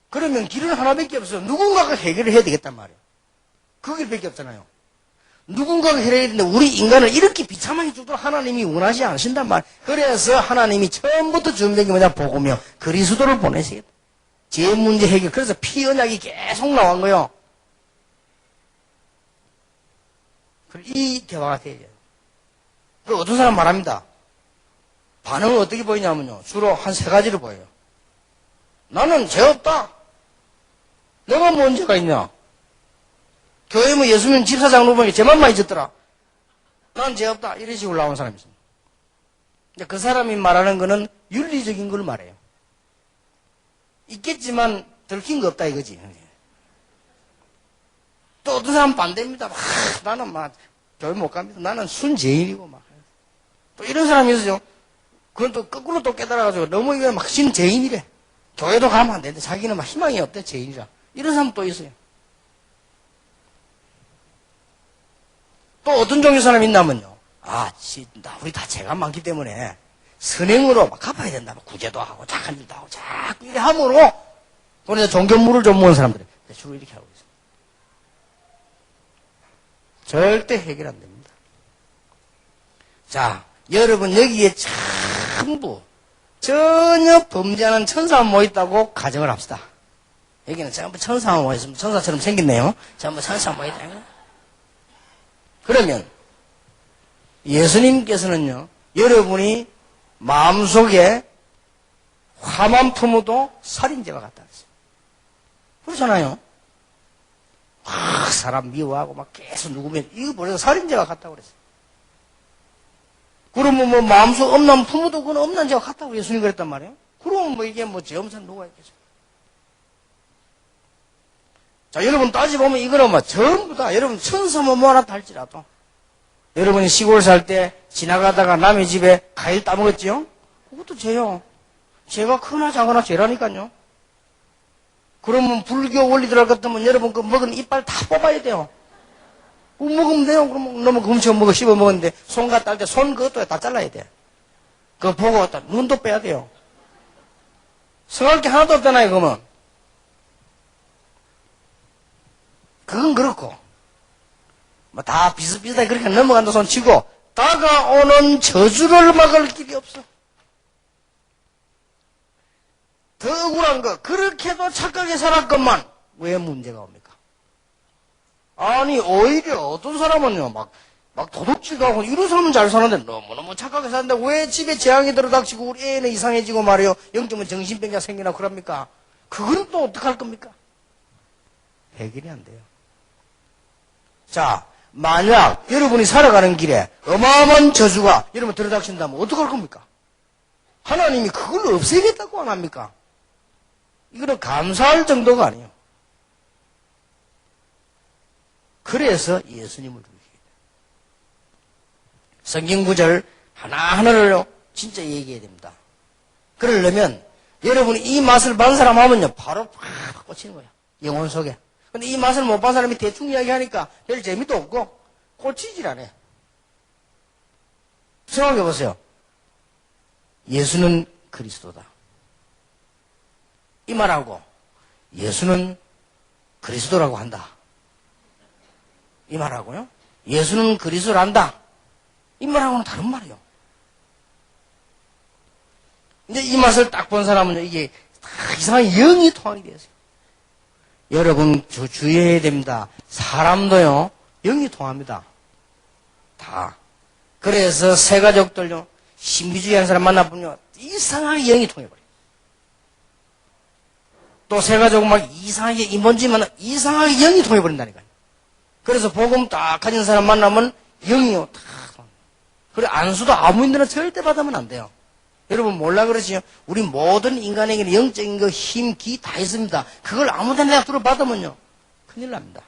그러면 길은 하나밖에 없어요. 누군가가 해결을 해야 되겠단 말이에요. 그 길밖에 없잖아요. 누군가가 해결해야 되는데 우리 인간을 이렇게 비참하게 죽도록 하나님이 원하지 않으신단 말이에요. 그래서 하나님이 처음부터 준비한 게 뭐냐? 복음이요. 그리스도를 보내시겠다. 죄 문제 해결. 그래서 피 언약이 계속 나온 거예요. 이 대화가 돼야죠. 그 어떤 사람 말합니다. 반응은 어떻게 보이냐면요. 주로 한 세 가지를 보여요. 나는 죄 없다. 내가 뭐 문제가 있냐? 교회 뭐 예수 믿는 집사장 노보니 죄만 많이 졌더라. 난 죄 없다. 이런 식으로 나온 사람이 있습니다. 근데 그 사람이 말하는 거는 윤리적인 걸 말해요. 있겠지만 들킨 거 없다 이거지. 또 어떤 사람은 반대입니다. 나는 교회 못 갑니다. 나는 순죄인이고 막. 또 이런 사람이 있어요. 그건 또 거꾸로 또 깨달아가지고 너무 이거 막 신죄인이래. 교회도 가면 안 되는데 자기는 막 희망이 없대, 죄인이라. 이런 사람 또 있어요. 또 어떤 종류 사람이 있냐면요. 우리 다 죄가 많기 때문에 선행으로 막 갚아야 된다. 막 구제도 하고 착한 일도 하고 자꾸 이렇게 함으로 그래서 종교물을 좀 모은 사람들이 주로 이렇게 하고 있습니다. 절대 해결 안 됩니다. 자, 여러분 여기에 전부 전혀 범죄하는 천사만 모였다고 가정을 합시다. 여기는 전부 천사만 모였으면 천사처럼 생겼네요. 전부 천사만 모였다. 그러면 예수님께서는요, 여러분이 마음속에 화만 품어도 살인죄와 같다 그랬어요. 그렇잖아요. 사람 미워하고 막 계속 누구면 이거 벌써 살인죄와 같다고 그랬어요. 그러면 뭐 마음속 엄난 품어도 그건 엄난 죄와 같다고 예수님 그랬단 말이에요. 그러면 뭐 이게 뭐 죄 없는 사람 누가 있겠어요. 자, 여러분 따지보면 이거는 뭐 전부 다 여러분 천사만 모아놨다 할지라도 여러분이 시골 살 때 지나가다가 남의 집에 과일 따먹었지요? 그것도 죄요. 죄가 크나 작거나 죄라니까요. 그러면 불교 원리들 같으면 여러분 그 먹은 이빨 다 뽑아야 돼요. 뭐 먹으면 돼요. 그러면 너무 금쳐 먹어 씹어 먹었는데 손가 딸 때 손 그것도 다 잘라야 돼. 그거 보고 눈도 빼야 돼요. 성할 게 하나도 없잖아요. 그러면 그건 그렇고 뭐 다 비슷비슷하게 그렇게 넘어간다 손 치고 다가오는 저주를 막을 길이 없어. 더 억울한 거 그렇게도 착하게 살았건만 왜 문제가 옵니까? 아니 오히려 어떤 사람은요 막 도둑질도 하고 이런 사람은 잘 사는데 너무너무 착하게 사는데 왜 집에 재앙이 들어닥치고 우리 애는 이상해지고 말이요 영적으로 정신병자 생기나 그럽니까? 그건 또 어떡할 겁니까? 해결이 안 돼요. 자, 만약 여러분이 살아가는 길에 어마어마한 저주가 여러분 들어닥친다면 어떡할 겁니까? 하나님이 그걸 없애겠다고 안 합니까? 이거는 감사할 정도가 아니에요. 그래서 예수님을 부르시게 돼요. 성경 구절 하나하나를 진짜 얘기해야 됩니다. 그러려면 여러분이 이 맛을 본 사람 하면요 바로 팍 꽂히는 거예요. 영혼 속에. 근데 이 맛을 못 본 사람이 대충 이야기하니까 별 재미도 없고 꽂히질 않아요. 생각해 보세요. 예수는 그리스도다. 이 말하고 예수는 그리스도라고 한다. 이 말하고요. 예수는 그리스도란다. 이 말하고는 다른 말이에요. 근데 이 맛을 딱 본 사람은 이게 이상하게 영이 통하게 되었어요. 여러분 주의해야 됩니다. 사람도요 영이 통합니다. 다. 그래서 새 가족들요 신비주의하는 사람 만나보면 이상하게 영이 통해버려요. 또 새 가족 막 이상하게 인본주의 만나 이상하게 영이 통해버린다니까요. 그래서 복음 딱 가진 사람 만나면 영이요 다. 그래 안수도 아무 인데나 절대 받으면 안 돼요. 여러분 몰라 그러시죠? 우리 모든 인간에게는 영적인 거, 힘, 기 다 있습니다. 그걸 아무데나 내가 들어받으면요 큰일 납니다.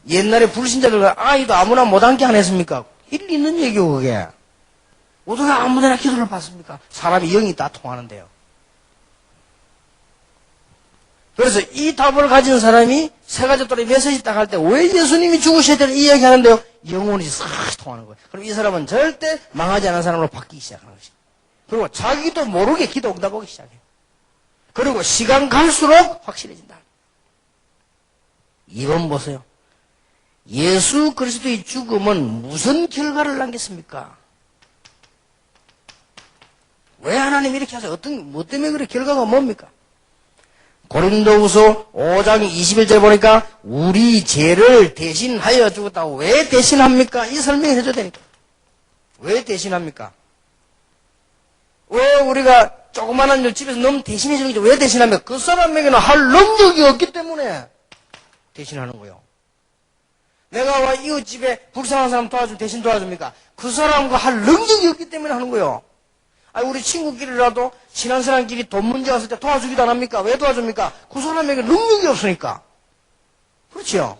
옛날에 불신자들 아이도 아무나 못한 게 안 했습니까? 일리 있는 얘기요 그게. 어떻게 아무데나 기도를 받습니까? 사람이 영이 다 통하는데요. 그래서 이 답을 가진 사람이 세 가지 또래 메시지 딱 할 때 왜 예수님이 죽으셔야 되는 이야기 하는데요? 영혼이 싹 통하는 거예요. 그럼 이 사람은 절대 망하지 않은 사람으로 바뀌기 시작하는 것이죠. 그리고 자기도 모르게 기도 응답하기 시작해요. 그리고 시간 갈수록 확실해진다. 2번 보세요. 예수 그리스도의 죽음은 무슨 결과를 남겼습니까? 왜 하나님이 이렇게 하세요? 뭐 때문에 그래? 결과가 뭡니까? 고린도후서 5장 21절 보니까 우리 죄를 대신하여 죽었다고. 왜 대신합니까? 이 설명을 해줘야 되니까. 왜 대신합니까? 왜 우리가 조그마한 일 집에서 너무 대신해 주는 게 왜 대신합니까? 그 사람에게는 할 능력이 없기 때문에 대신하는 거예요. 내가 와 이웃집에 불쌍한 사람 도와주면 대신 도와줍니까? 그 사람과 할 능력이 없기 때문에 하는 거예요. 아니, 우리 친구끼리라도 친한 사람끼리 돈 문제 왔을 때 도와주기도 안 합니까? 왜 도와줍니까? 그 사람에게 능력이 없으니까. 그렇죠?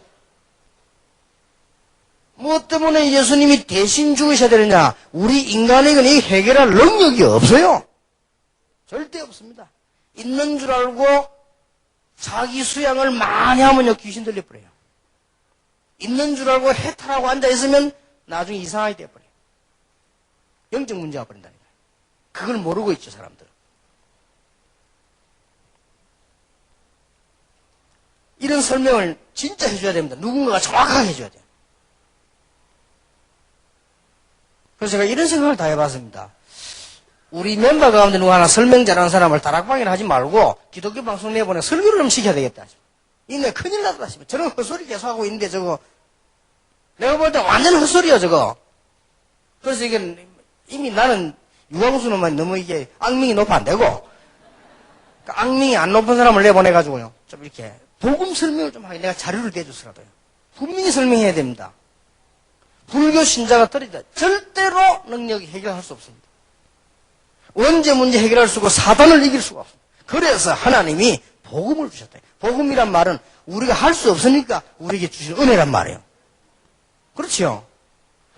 뭐 때문에 예수님이 대신 죽으셔야 되느냐? 우리 인간에게는 이 해결할 능력이 없어요. 절대 없습니다. 있는 줄 알고 자기 수양을 많이 하면요, 귀신 들려버려요. 있는 줄 알고 해탈하고 앉아있으면 나중에 이상하게 돼버려요. 영적 문제가 버린다니까요. 그걸 모르고 있죠, 사람들은. 이런 설명을 진짜 해줘야 됩니다. 누군가가 정확하게 해줘야 돼요. 그래서 제가 이런 생각을 다 해봤습니다. 우리 멤버 가운데 누구 하나 설명 잘하는 사람을 다락방이나 하지 말고 기독교 방송 내보내 설교를 좀 시켜야 되겠다. 이내 큰일 났다 싶어요. 저런 헛소리 계속하고 있는데 저거 내가 볼 때 완전 헛소리야 저거. 그래서 이게 이미 나는 유광수는 너무 이게 악명이 높아 안 되고 그러니까 악명이 안 높은 사람을 내보내가지고요 좀 이렇게 복음 설명을 좀 하게 내가 자료를 대줬으라도요. 분명히 설명해야 됩니다. 불교 신자가 떨어지다 절대로 능력이 해결할 수 없습니다. 언제 문제 해결할 수 없고 사단을 이길 수가 없습니다. 그래서 하나님이 복음을 주셨다. 복음이란 말은 우리가 할 수 없으니까 우리에게 주신 은혜란 말이에요. 그렇죠?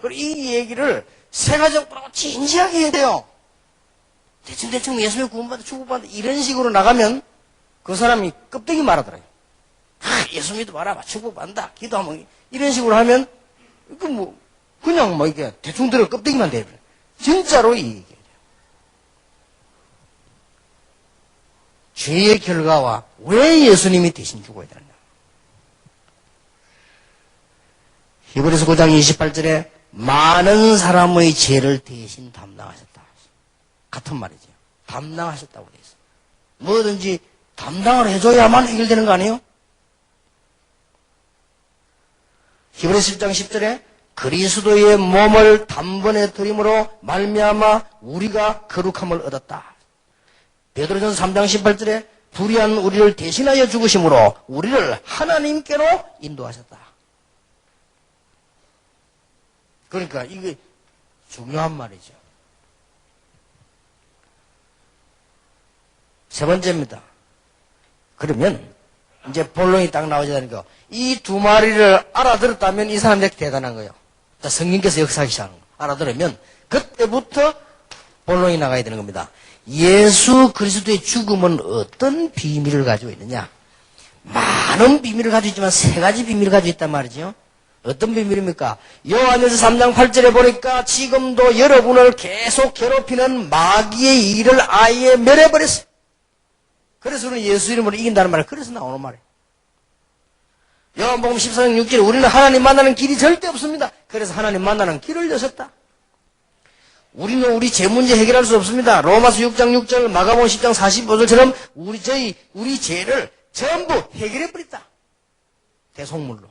그리고 이 얘기를 세가적으로 진지하게 해야 돼요. 대충 예수님 구원받아 축복받아 이런 식으로 나가면 그 사람이 껍데기 말하더라고요. 예수 믿어봐라 축복받는다 기도하면 이런 식으로 하면 그냥 이게 대충 들어 껍데기만 돼버려요. 진짜로 이 얘기예요. 죄의 결과와 왜 예수님이 대신 죽어야 되느냐. 히브리서 9장 28절에 많은 사람의 죄를 대신 담당하셨다. 같은 말이죠. 담당하셨다고 돼 있어요. 뭐든지 담당을 해줘야만 해결되는 거 아니에요? 히브리서 10장 10절에 그리스도의 몸을 단번에 드림으로 말미암아 우리가 거룩함을 얻었다. 베드로전서 3장 18절에 불의한 우리를 대신하여 죽으심으로 우리를 하나님께로 인도하셨다. 그러니까 이게 중요한 말이죠. 세 번째입니다. 그러면 이제 본론이 딱 나오자니까 이 두 마리를 알아들었다면 이 사람들이 대단한 거예요. 성령께서 역사하기 시작하는 거. 알아들으면 그때부터 본론이 나가야 되는 겁니다. 예수 그리스도의 죽음은 어떤 비밀을 가지고 있느냐? 많은 비밀을 가지고 있지만 세 가지 비밀을 가지고 있단 말이죠. 어떤 비밀입니까? 요한일서 3장 8절에 보니까 지금도 여러분을 계속 괴롭히는 마귀의 일을 아예 멸해버렸어요. 그래서 우리는 예수 이름으로 이긴다는 말이에요. 그래서 나오는 말이에요. 요한복음 14장 6절에 우리는 하나님 만나는 길이 절대 없습니다. 그래서 하나님 만나는 길을 여셨다. 우리는 우리 죄 문제 해결할 수 없습니다. 로마서 6장 6절, 마가복음 10장 45절처럼 우리 죄를 전부 해결해버렸다. 대속물로.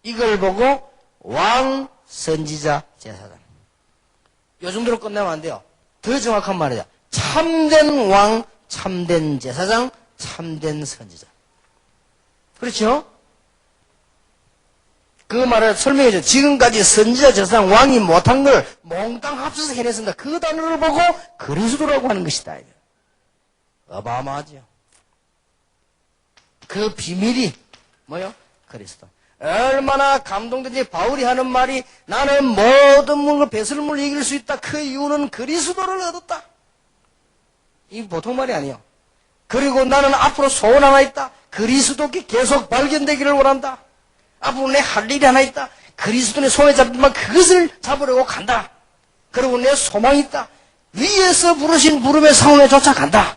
이걸 보고 왕, 선지자, 제사장. 요 정도로 끝내면 안 돼요. 더 정확한 말이다. 참된 왕, 참된 제사장, 참된 선지자. 그렇죠? 그 말을 설명해줘. 지금까지 선지자 저상 왕이 못한 걸 몽땅 합쳐서 해냈습니다. 그 단어를 보고 그리스도라고 하는 것이다. 어마어마하죠. 그 비밀이 뭐요? 그리스도. 얼마나 감동된지. 바울이 하는 말이 나는 모든 물과 배설물을 이길 수 있다. 그 이유는 그리스도를 얻었다. 이 보통 말이 아니에요. 그리고 나는 앞으로 소원 하나 있다. 그리스도께 계속 발견되기를 원한다. 앞으로 내 할 일이 하나 있다. 그리스도의 손에 잡히면 그것을 잡으려고 간다. 그리고 내 소망이 있다. 위에서 부르신 부름의 사원에 쫓아간다.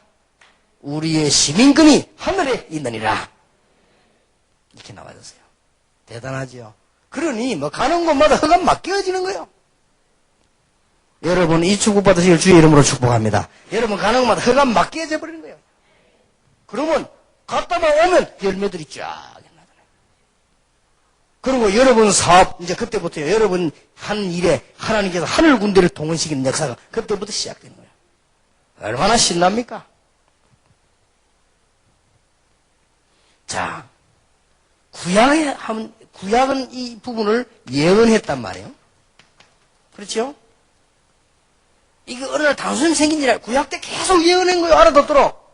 우리의 시민권이 하늘에 있느니라. 이렇게 나와졌어요. 대단하지요. 그러니 뭐 가는 곳마다 허가 맡겨지는 거예요. 여러분 이 축복 받으실 주의 이름으로 축복합니다. 여러분 가는 곳마다 허가 맡겨져 버리는 거예요. 그러면 갔다만 오면 열매들이 쫙 나타나요. 그리고 여러분 사업 이제 그때부터 여러분 한 일에 하나님께서 하늘 군대를 동원시키는 역사가 그때부터 시작되는 거예요. 얼마나 신납니까? 자, 구약은 이 부분을 예언했단 말이에요. 그렇죠? 이게 어느 날 단순히 생긴 일이 아니라 구약 때 계속 예언한 거예요. 알아듣도록.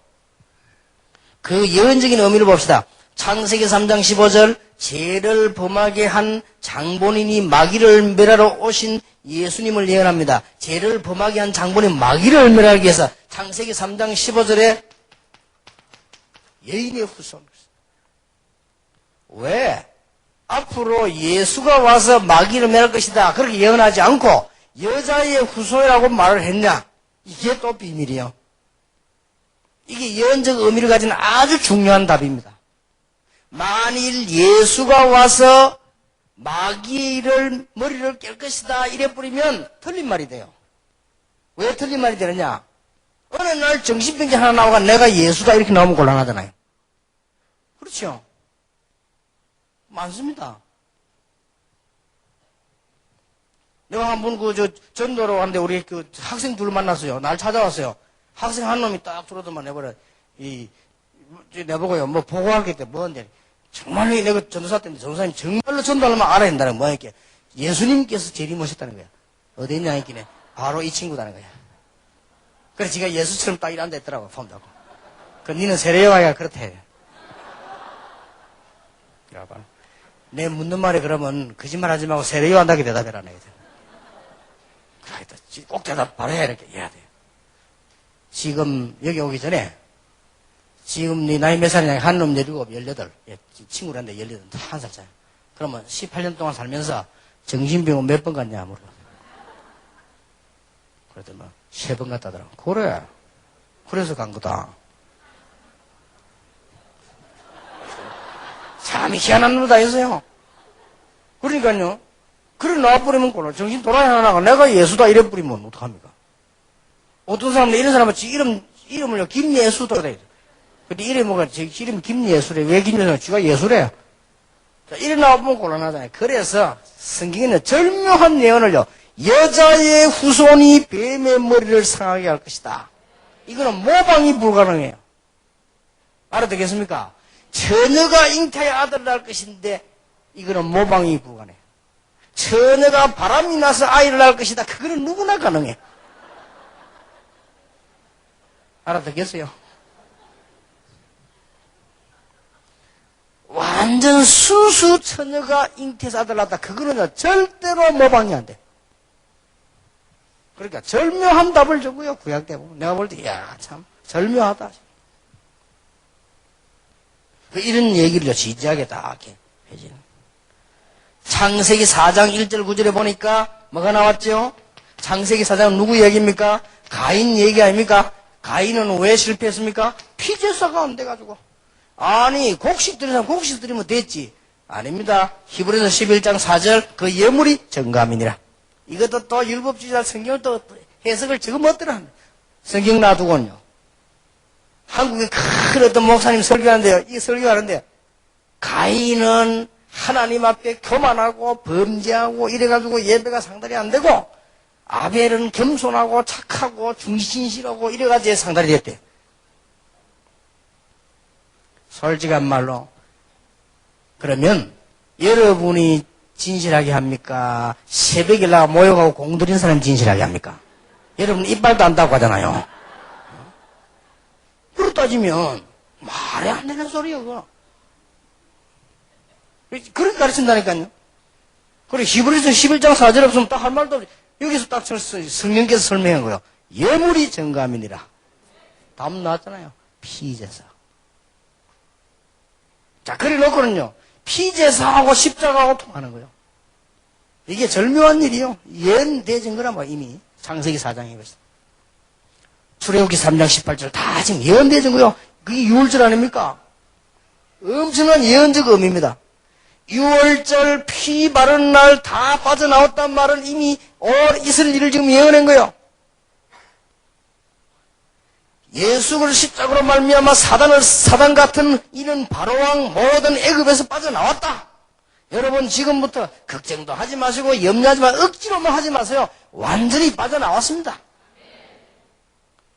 그 예언적인 의미를 봅시다. 창세기 3장 15절 죄를 범하게 한 장본인이 마귀를 멸하러 오신 예수님을 예언합니다. 죄를 범하게 한 장본인 마귀를 멸하기 위해서 창세기 3장 15절에 여인의 후손. 왜? 앞으로 예수가 와서 마귀를 멸할 것이다. 그렇게 예언하지 않고 여자의 후손이라고 말을 했냐? 이게 또 비밀이에요. 이게 예언적 의미를 가진 아주 중요한 답입니다. 만일 예수가 와서 마귀를 머리를 깰 것이다 이래 뿌리면 틀린 말이 돼요. 왜 틀린 말이 되느냐? 어느 날 정신병자 하나 나오가 내가 예수다 이렇게 나오면 곤란하잖아요. 그렇죠? 많습니다. 내가 한번 전도로 왔는데 우리 그 학생 둘 만났어요. 날 찾아왔어요. 학생 한 놈이 딱 들어도만 내버려, 내보고요. 뭐 보고하겠대, 뭐인데. 정말로 내가 전도사 때문에 전도사님 정말로 전도하려면 알아야 된다는 거야. 이렇게. 예수님께서 재림오셨다는 거야. 어디 있냐, 있기네. 바로 이 친구다는 거야. 그래서 지가 예수처럼 딱 일한다 했더라고, 폼다고. 그, 니는 세례요한이가 그렇대. 야봐. 내 묻는 말에 그러면 거짓말 하지 말고 세례요한다게 대답해라, 내가. 꼭 대답 바로 해야 이렇게 해야 돼요. 지금 여기 오기 전에 지금 네 나이 몇 살이냐? 한놈 17, 18. 예, 친구란데 18, 1살 차이. 그러면 18년 동안 살면서 정신병원 몇 번 갔냐 물어. 그랬더니 3번 갔다더라. 그래. 그래서 간 거다. 참 희한한 놈다 했어요. 그러니까요. 그래 놔버리면 꼴로 정신 돌아야 나가. 내가 예수다 이래 뿌리면 어떡합니까? 어떤 사람들 이런 사람은 이름을요 김예수다 그래. 근데 이름이 뭐가 이름 김예수래. 왜 김예수래? 쥐가 예수래. 자, 이래 나오면 곤란하잖아요. 그래서 성경에는 절묘한 예언을요. 여자의 후손이 뱀의 머리를 상하게 할 것이다. 이거는 모방이 불가능해요. 알아듣겠습니까? 처녀가 잉태의 아들을 낳을 것인데 이거는 모방이 불가능해요. 처녀가 바람이 나서 아이를 낳을 것이다. 그거는 누구나 가능해. 알아듣겠어요? 완전 순수 처녀가 잉태해서 아들 낳았다. 그거는 절대로 모방이 안 돼. 그러니까 절묘한 답을 주고요. 구약 때 보면 내가 볼 때 이야 참 절묘하다. 이런 얘기를 진지하게 다 이렇게 해지는. 창세기 4장 1절 9절에 보니까 뭐가 나왔죠? 창세기 4장은 누구 얘기입니까? 가인 얘기 아닙니까? 가인은 왜 실패했습니까? 피제사가 안 돼가지고. 아니 곡식 드리는 사람 곡식 드리면 됐지. 아닙니다. 히브리서 11장 4절 그 예물이 정감이니라. 이것도 또 율법주의자 성경을 또 해석을 지금 못들어. 성경 놔두고는요. 한국에 큰 어떤 목사님 설교하는데요. 이 설교하는데 가인은 하나님 앞에 교만하고 범죄하고 이래가지고 예배가 상달이 안 되고 아벨은 겸손하고 착하고 중신실하고 이래가지고 상달이 됐대. 솔직한 말로 그러면 여러분이 진실하게 합니까? 새벽에 나가 모여가고 공들인 사람 진실하게 합니까? 여러분 이빨도 안다고 하잖아요. 그렇게 따지면 말이 안 되는 소리야 그거. 그렇게 가르친다니까요. 그리고 히브리서 11장 4절 없으면 딱 할 말도 없이 여기서 딱 성령께서 설명한 거예요. 예물이 정감이니라. 답 나왔잖아요. 피제사. 자, 그래 놓고는요. 피제사하고 십자가하고 통하는 거예요. 이게 절묘한 일이요. 예언되진 거라 뭐 이미 창세기 4장에 벌써. 출애굽기 3장 18절 다 지금 예언되진 거예요. 그게 6월절 아닙니까? 엄청난 예언적 의미입니다. 6월절 피 바른 날 다 빠져나왔단 말은 이미 있을 일을 지금 예언한 거예요. 예수를 십자가로 말미암아 사단 같은 이런 바로왕 모든 애굽에서 빠져나왔다. 여러분 지금부터 걱정도 하지 마시고 염려하지 마시고 억지로만 하지 마세요. 완전히 빠져나왔습니다.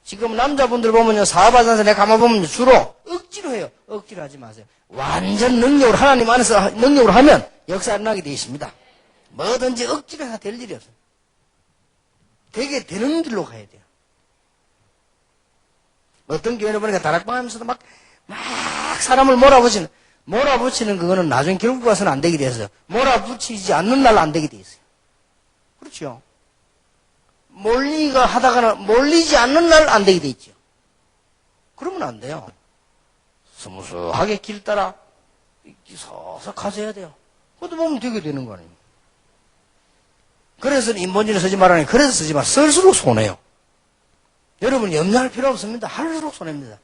지금 남자분들 보면요 사업하면서 내가 가만 보면 주로 억지로 해요. 억지로 하지 마세요. 완전 능력으로 하나님 안에서 능력으로 하면 역사 안 나게 되어 있습니다. 뭐든지 억지로 해서 될 일이 없어요. 되게 되는 길로 가야 돼요. 어떤 교회를 보니까 다락방 하면서도 막 사람을 몰아붙이는 그거는 나중에 결국 가서는 안 되게 돼 있어요. 몰아붙이지 않는 날 안 되게 돼 있어요. 그렇죠. 몰리지 않는 날 안 되게 돼 있죠. 그러면 안 돼요. 스무스하게 길 따라 서서 가셔야 돼요. 그것도 보면 되게 되는 거 아니에요. 그래서 인본주의를 쓰지 말라니 그래서 쓰지 마. 쓸수록 손해요. 여러분 염려할 필요 없습니다. 할수록 손해입니다.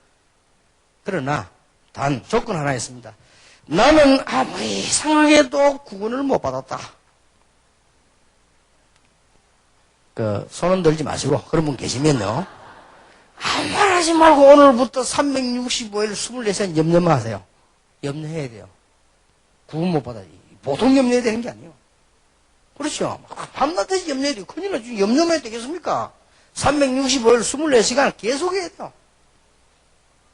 그러나 단 조건 하나 있습니다. 나는 아무리 이상하게도 구원을 못 받았다. 손은 들지 마시고 그런 분 계시면요. 아무 말 하지 말고 오늘부터 365일 24시간 염려만 하세요. 염려해야 돼요. 구원 못 받아야지. 보통 염려해야 되는 게 아니에요. 그렇죠. 밤낮에 염려해야 돼요. 큰일 나죠. 염려만 해도 되겠습니까? 365일 24시간 계속 해야 돼요.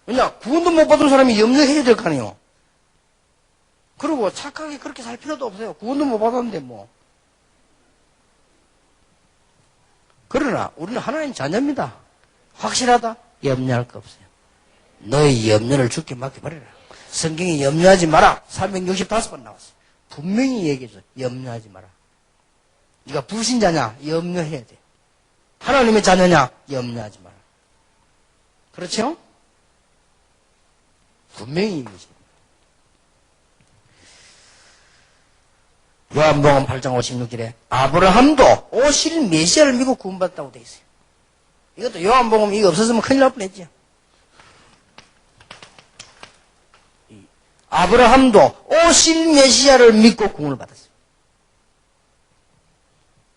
왜냐? 구원도 못 받은 사람이 염려해야 될 거 아니에요. 그리고 착하게 그렇게 살 필요도 없어요. 구원도 못 받았는데 뭐. 그러나 우리는 하나님 자녀입니다. 확실하다? 염려할 거 없어요. 너의 염려를 주께 맡겨버려라. 성경에 염려하지 마라. 365번 나왔어요. 분명히 얘기해줘. 염려하지 마라. 네가 불신자냐? 염려해야 돼. 하나님의 자녀냐? 염려하지 마라. 그렇죠? 분명히 얘기해줘. 요한복음 8장 56절에 아브라함도 오실 메시아를 믿고 구원받았다고 되어 있어요. 이것도 요한복음 이거 없었으면 큰일 날 뻔했죠. 아브라함도 오실 메시아를 믿고 구원을 받았어요.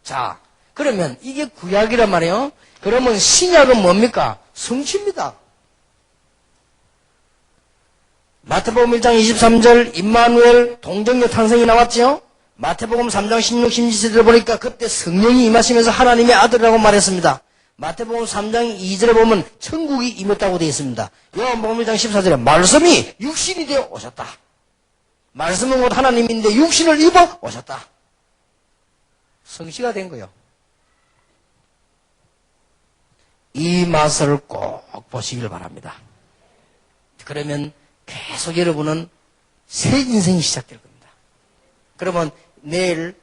자, 그러면 이게 구약이란 말이에요. 그러면 신약은 뭡니까? 성취입니다. 마태복음 1장 23절 임마누엘 동정녀 탄생이 나왔죠. 마태복음 3장 16, 17절을 보니까 그때 성령이 임하시면서 하나님의 아들이라고 말했습니다. 마태복음 3장 2절에 보면 천국이 임했다고 되어 있습니다. 요한복음 1장 14절에 말씀이 육신이 되어 오셨다. 말씀은 곧 하나님인데 육신을 입어 오셨다. 성취가 된 거예요. 이 맛을 꼭 보시길 바랍니다. 그러면 계속 여러분은 새 인생이 시작될 겁니다. 그러면 내일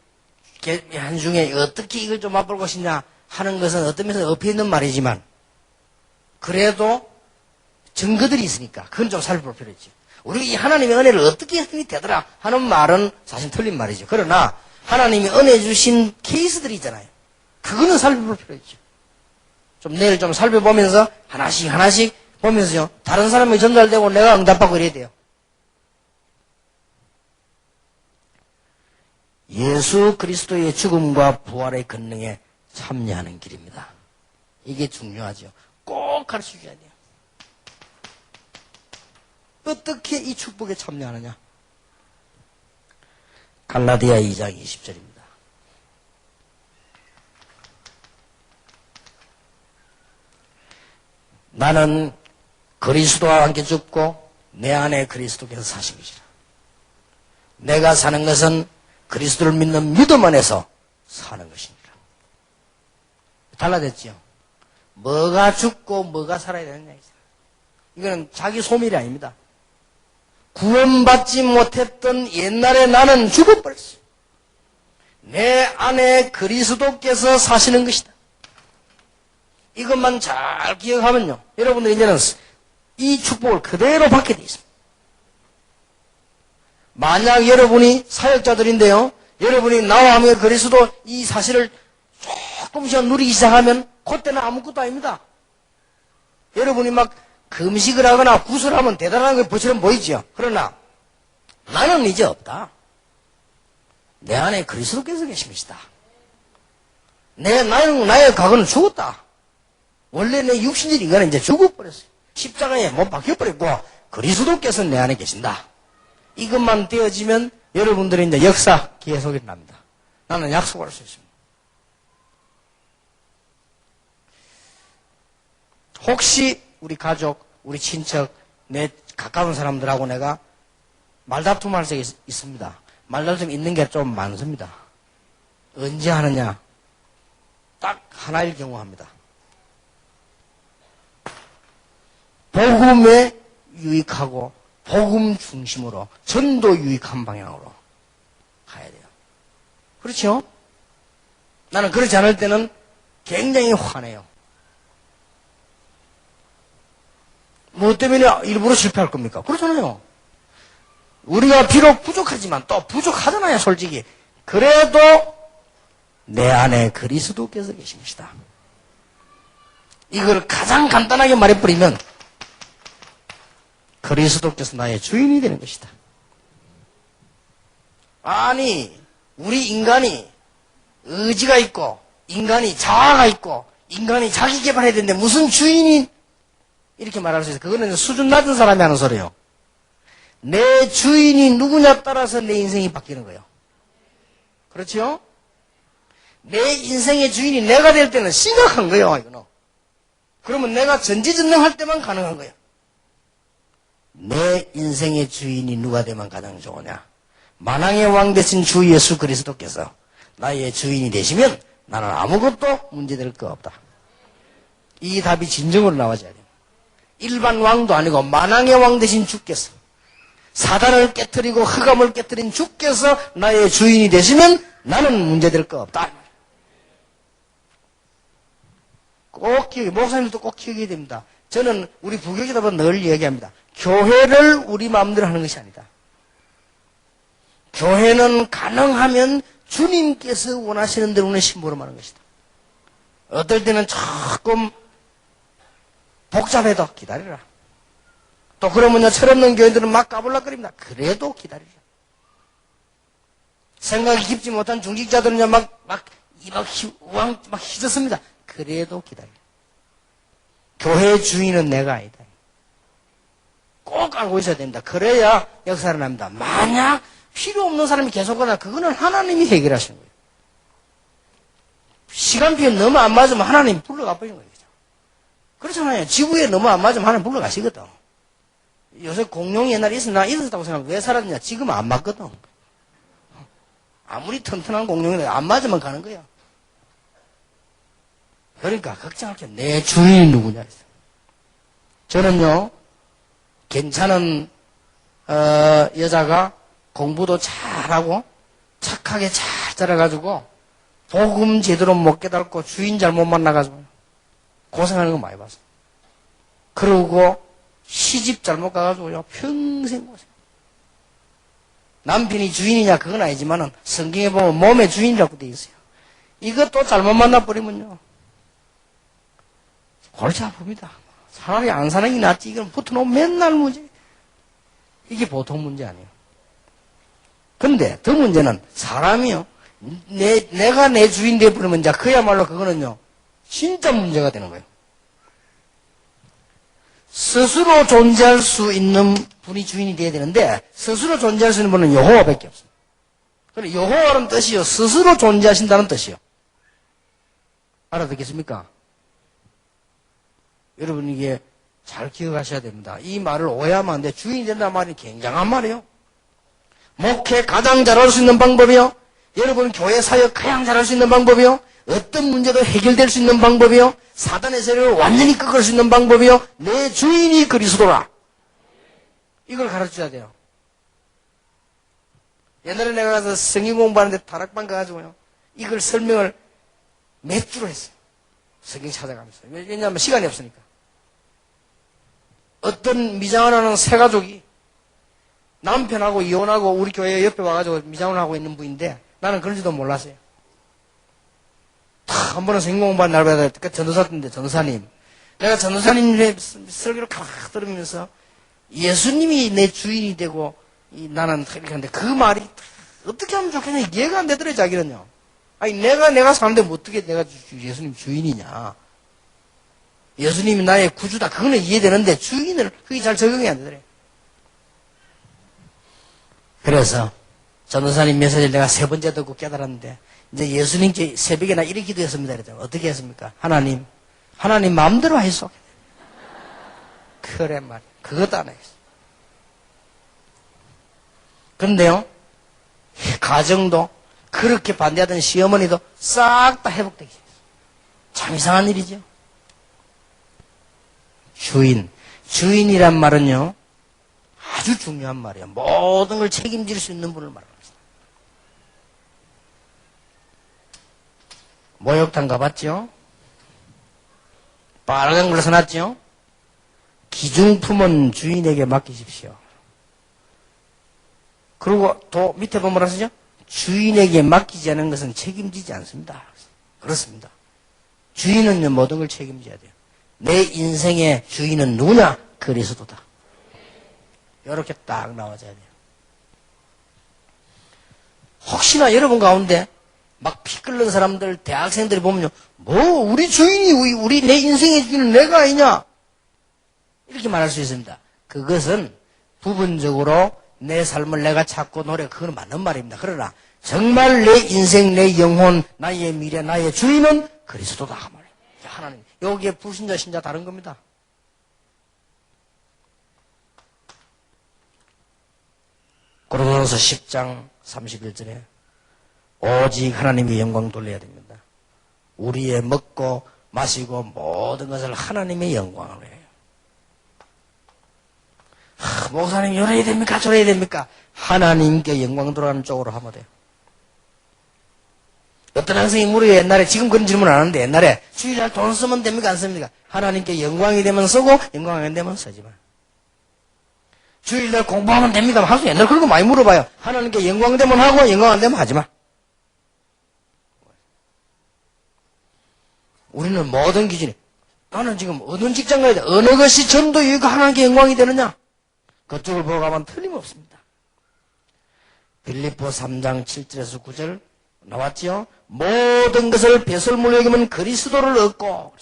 한중에 어떻게 이걸 좀 맛볼 것이냐 하는 것은 어떤 면에서 엎여 있는 말이지만 그래도 증거들이 있으니까 그건 좀 살펴볼 필요 있죠. 우리가 이 하나님의 은혜를 어떻게 했더니 되더라 하는 말은 사실 틀린 말이죠. 그러나 하나님이 은혜 주신 케이스들이 있잖아요. 그거는 살펴볼 필요 있죠. 좀 내일 좀 살펴보면서 하나씩 보면서요. 다른 사람이 전달되고 내가 응답하고 이래야 돼요. 예수 그리스도의 죽음과 부활의 권능에 참여하는 길입니다. 이게 중요하죠. 꼭 가르쳐줘야 돼요. 어떻게 이 축복에 참여하느냐? 갈라디아 2장 20절입니다. 나는 그리스도와 함께 죽고 내 안에 그리스도께서 사심이시라. 내가 사는 것은 그리스도를 믿는 믿음 안에서 사는 것입니다. 달라졌지요. 뭐가 죽고 뭐가 살아야 되느냐. 이거는 자기 소멸이 아닙니다. 구원받지 못했던 옛날에 나는 죽어버렸어요. 내 안에 그리스도께서 사시는 것이다. 이것만 잘 기억하면요. 여러분들 이제는 이 축복을 그대로 받게 되어 있습니다. 만약 여러분이 사역자들인데요. 여러분이 나와 함께 그리스도 이 사실을 조금씩 누리기 시작하면 그때는 아무것도 아닙니다. 여러분이 막 금식을 하거나 구슬하면 대단한 것처럼 보이지요. 그러나 나는 이제 없다. 내 안에 그리스도께서 계십니다. 나의 과거는 죽었다. 원래 내 육신적 인간은 이제 죽어버렸어요. 십자가에 못 박혀버렸고 그리스도께서 내 안에 계신다. 이것만 되어지면 여러분들이 이제 역사 계속 일어납니다. 나는 약속할 수 있습니다. 혹시 우리 가족, 우리 친척, 내 가까운 사람들하고 내가 말다툼할 수 있습니다. 말다툼 있는 게 좀 많습니다. 언제 하느냐? 딱 하나일 경우 합니다. 복음에 유익하고 복음 중심으로 전도 유익한 방향으로 가야 돼요. 그렇죠? 나는 그렇지 않을 때는 굉장히 화내요. 뭐 때문에 일부러 실패할 겁니까? 그렇잖아요. 우리가 비록 부족하지만 또 부족하잖아요, 솔직히. 그래도 내 안에 그리스도께서 계십니다. 이걸 가장 간단하게 말해버리면 그리스도께서 나의 주인이 되는 것이다. 아니, 우리 인간이 의지가 있고 인간이 자아가 있고 인간이 자기 개발해야 되는데 무슨 주인이 이렇게 말할 수 있어요. 그거는 수준 낮은 사람이 하는 소리예요. 내 주인이 누구냐 따라서 내 인생이 바뀌는 거예요. 그렇죠? 내 인생의 주인이 내가 될 때는 심각한 거예요. 이거는. 그러면 내가 전지전능할 때만 가능한 거예요. 내 인생의 주인이 누가 되면 가장 좋으냐? 만왕의 왕 되신 주 예수 그리스도께서 나의 주인이 되시면 나는 아무것도 문제될 거 없다. 이 답이 진정으로 나와줘야 돼요. 일반 왕도 아니고 만왕의 왕 되신 주께서 사단을 깨뜨리고 흑암을 깨뜨린 주께서 나의 주인이 되시면 나는 문제될 거 없다. 꼭 기억해. 목사님도 꼭 기억해야 됩니다. 저는 우리 부교지다 보면 늘 얘기합니다. 교회를 우리 마음대로 하는 것이 아니다. 교회는 가능하면 주님께서 원하시는 대로는 심부름 하는 것이다. 어떨 때는 조금 복잡해도 기다리라. 또 그러면요, 철없는 교인들은 막 까불락거립니다. 그래도 기다리라. 생각이 깊지 못한 중직자들은요, 막 휘젓습니다. 그래도 기다리라. 교회 주인은 내가 아니다. 꼭 알고 있어야 됩니다. 그래야 역사를 납니다. 만약 필요 없는 사람이 계속 가나 그거는 하나님이 해결하시는 거예요. 시간표에 너무 안 맞으면 하나님이 불러가 버리는 거예요. 그렇잖아요. 지구에 너무 안 맞으면 하나님 불러가시거든. 요새 공룡이 옛날에 있었다고 생각하면 왜 사라졌냐? 지금 안 맞거든. 아무리 튼튼한 공룡이라도 안 맞으면 가는 거야. 그러니까 걱정할 게 내 주인이 누구냐 했어요. 저는요, 괜찮은 여자가 공부도 잘하고 착하게 잘 자라가지고 복음 제대로 못 깨닫고 주인 잘못 만나가지고 고생하는 거 많이 봤어요. 그러고 시집 잘못 가가지고요 평생 고생. 남편이 주인이냐 그건 아니지만은 성경에 보면 몸의 주인이라고 돼 있어요. 이것도 잘못 만나버리면요 골치 아픕니다. 차라리 안 사는 게 낫지. 이건 붙어놓으면 맨날 문제. 이게 보통 문제 아니에요. 근데 더 문제는 사람이요. 내가 내 주인 되어버리면 이제 그야말로 그거는요. 진짜 문제가 되는 거예요. 스스로 존재할 수 있는 분이 주인이 돼야 되는데 스스로 존재할 수 있는 분은 여호와밖에 없습니다. 그래 여호와라는 뜻이요. 스스로 존재하신다는 뜻이요. 알아듣겠습니까? 여러분 이게 잘 기억하셔야 됩니다. 이 말을 오해하면 안 돼. 주인이 된다는 말이 굉장한 말이에요. 목회 가장 잘할 수 있는 방법이요. 여러분 교회 사역 가장 잘할 수 있는 방법이요. 어떤 문제도 해결될 수 있는 방법이요. 사단의 세력을 완전히 꺾을 수 있는 방법이요. 내 주인이 그리스도라. 이걸 가르쳐야 돼요. 옛날에 내가 가서 성경 공부하는데 다락방 가가지고요. 이걸 설명을 몇 주로 했어요. 성경 찾아가면서. 왜냐하면 시간이 없으니까. 어떤 미장을 하는 새 가족이 남편하고 이혼하고 우리 교회 옆에 와가지고 미장을 하고 있는 분인데 나는 그런지도 몰랐어요. 한 번은 성경 공부한 날마다 전도사인데 전도사님. 내가 전도사님 설교를 가만히 들으면서 예수님이 내 주인이 되고 나는 이렇게 하는데 그 말이 어떻게 하면 좋겠냐 이해가 안 되더래 자기는요. 아니 내가 사는데 뭐 어떻게 내가 예수님 주인이냐. 예수님이 나의 구주다 그거는 이해되는데 주인을 그게 잘 적응이 안 되더래. 그래서 전도사님 메시지를 내가 3번째 듣고 깨달았는데 이제 예수님께 새벽에 나 이렇게 기도했습니다. 그랬더니 어떻게 했습니까? 하나님 마음대로 하소. 그래 말이야. 그것도 안 했어. 그런데요, 가정도 그렇게 반대하던 시어머니도 싹 다 회복되기 시작했어요. 참 이상한 일이죠. 주인이란 말은요, 아주 중요한 말이에요. 모든 걸 책임질 수 있는 분을 말합니다. 목욕탕 가봤죠? 빨간 걸 써놨죠? 기중품은 주인에게 맡기십시오. 그리고 또 밑에 보면 뭐라 쓰죠? 주인에게 맡기지 않은 것은 책임지지 않습니다. 그렇습니다. 주인은 모든 걸 책임져야 돼요. 내 인생의 주인은 누구냐? 그리스도다. 이렇게 딱 나와줘야 돼요. 혹시나 여러분 가운데 막 피 끓는 사람들, 대학생들이 보면요. 우리 주인이, 내 인생의 주인은 내가 아니냐? 이렇게 말할 수 있습니다. 그것은 부분적으로 내 삶을 내가 찾고 그건 맞는 말입니다. 그러나 정말 내 인생, 내 영혼, 나의 미래, 나의 주인은 그리스도다. 말이에요. 하나님. 여기에 불신자, 신자 다른 겁니다. 고린도전서 10장 31절에 오직 하나님의 영광 돌려야 됩니다. 우리의 먹고 마시고 모든 것을 하나님의 영광으로 해요. 목사님 이래야 됩니까? 저래야 됩니까? 하나님께 영광 돌아가는 쪽으로 하면 돼요. 어떤 학생이 물어요. 옛날에 지금 그런 질문 안 하는데 옛날에 주일날 돈 쓰면 됩니까? 안 씁니까? 하나님께 영광이 되면 쓰고 영광이 안 되면 쓰지 마. 주일날 공부하면 됩니까? 항상 옛날에 그런 거 많이 물어봐요. 하나님께 영광 되면 하고 영광 안 되면 하지 마. 우리는 모든 기준이 나는 지금 어느 직장 가야 돼? 어느 것이 전도 유익과 하나님께 영광이 되느냐? 그쪽을 보고 가면 틀림없습니다. 빌립보 3장 7절에서 9절 나왔죠? 모든 것을 배설물로 여기면 그리스도를 얻고.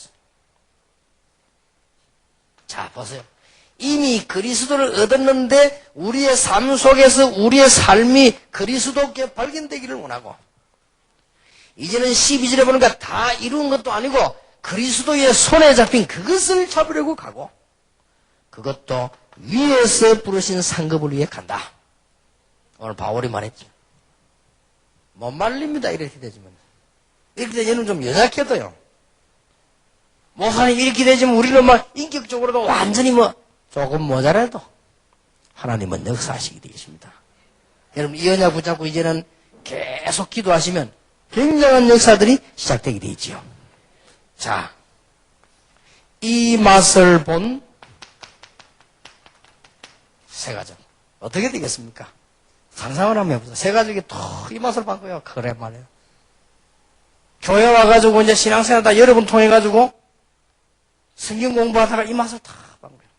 자, 보세요. 이미 그리스도를 얻었는데 우리의 삶 속에서 우리의 삶이 그리스도께 발견되기를 원하고 이제는 12절에 보니까 다 이룬 것도 아니고 그리스도의 손에 잡힌 그것을 잡으려고 가고 그것도 위에서 부르신 상급을 위해 간다. 오늘 바울이 말했죠. 못 말립니다. 이렇게 되지만. 이렇게 되면 좀 여작해도요. 목사님 이렇게 되지만 우리는 막 인격적으로도 완전히 조금 모자라도 하나님은 역사하시게 되겠습니다. 여러분 이 언약 붙잡고 이제는 계속 기도하시면 굉장한 역사들이 시작되게 되지요. 자, 이 맛을 본 세 가족 어떻게 되겠습니까? 상상을 한번 해보세요. 세 가족이 또 이 맛을 본 거예요. 그래 말이에요. 교회 와가지고 이제 신앙생활 다 여러분 통해가지고 성경 공부하다가 이 맛을 다 본 거예요.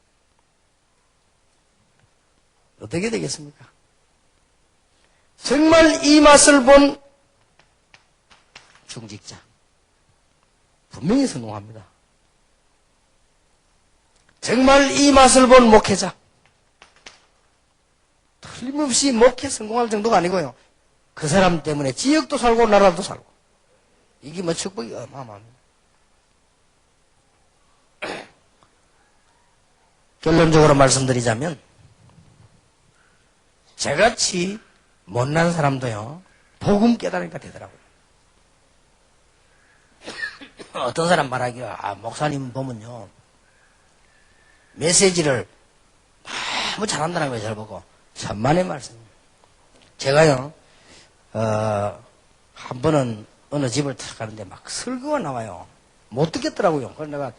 어떻게 되겠습니까? 정말 이 맛을 본 중직자 분명히 성공합니다. 정말 이 맛을 본 목회자 틀림없이 목회 성공할 정도가 아니고요. 그 사람 때문에 지역도 살고 나라도 살고 이게 축복이 어마어마합니다. 결론적으로 말씀드리자면 저같이 못난 사람도요, 복음 깨달으니까 되더라고요. 어떤 사람 말하기가, 목사님 보면요, 메시지를 너무 잘한다는 거예요, 잘 보고. 천만의 말씀. 제가요, 한 번은 어느 집을 탁 가는데 막 설교가 나와요. 못 듣겠더라고요. 그래서 내가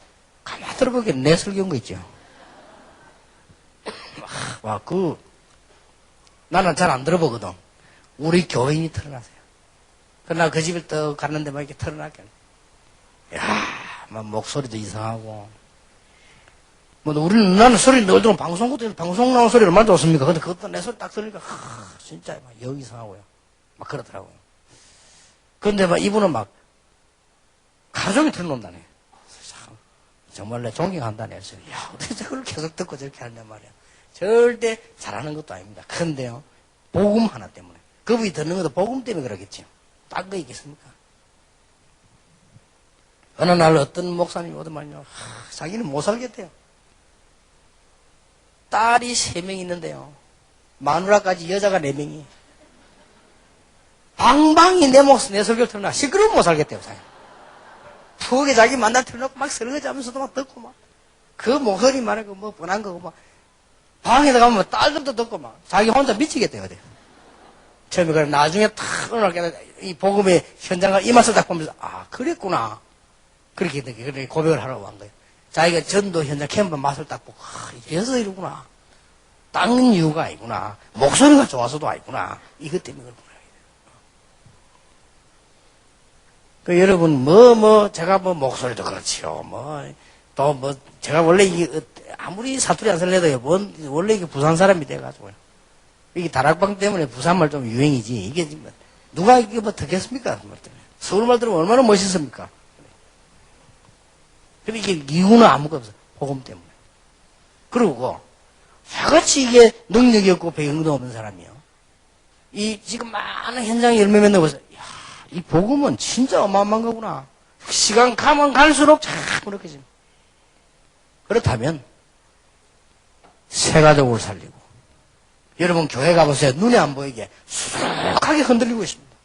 가만히 들어보기에 내 설교인 거 있죠. 나는 잘 안 들어보거든. 우리 교인이 털어놨어요. 그러나 그 집을 또 갔는데 막 이렇게 털어놨게. 막 목소리도 이상하고. 나는 소리 늘 들으면 방송 나온 소리 얼마나 좋습니까? 근데 그것도 내 소리 딱 들으니까, 진짜 막 영 이상하고요. 막 그러더라고요. 근데 막 이분은 막, 가족이 틀어놓는다네. 정말 내 존경한다네. 야, 어떻게 저걸 계속 듣고 저렇게 하냐 말이야. 절대 잘하는 것도 아닙니다. 그런데요, 복음 하나 때문에. 그분이 듣는 것도 복음 때문에 그러겠죠. 딴 거 있겠습니까? 어느 날 어떤 목사님이 오더만요. 자기는 못 살겠대요. 딸이 3명 있는데요. 마누라까지 여자가 4명이. 방방이 내 설교를 틀어놔. 시끄러우면 못 살겠대요, 자기. 푹에 자기 만날 틀어놓고 막 설거지 하면서도 막 듣고 막. 그 목소리 말하고 뭐 뻔한 거고 막. 방에서 가면 딸들도 듣고 막. 자기 혼자 미치겠대요, 어디. 처음에 그래. 나중에 탁 이 복음의 현장을 이맛을 딱 보면서, 그랬구나. 그렇게 고백을 하라고 한 거예요. 자기가 전도 현장 캠프 맛을 딱 보고, 이래서 이러구나. 딴 이유가 아니구나. 목소리가 좋아서도 아니구나. 이것 때문에 그렇구나. 여러분, 제가 목소리도 그렇지요. 제가 원래 아무리 사투리 안 살려도 원래 이게 부산 사람이 돼가지고요. 이게 다락방 때문에 부산말 좀 유행이지. 이게 누가 이게 듣겠습니까? 서울말 들으면 얼마나 멋있습니까? 근데 이게 이유는 아무것도 없어요. 복음 때문에. 그리고, 저같이 이게 능력이 없고 배경도 없는 사람이요. 지금 많은 현장에 열매 맺는 것을, 이 복음은 진짜 어마어마한 거구나. 시간 가면 갈수록 자꾸 느껴집니다. 그렇다면, 새 가족을 살리고, 여러분 교회 가보세요. 눈에 안 보이게 수북하게 흔들리고 있습니다.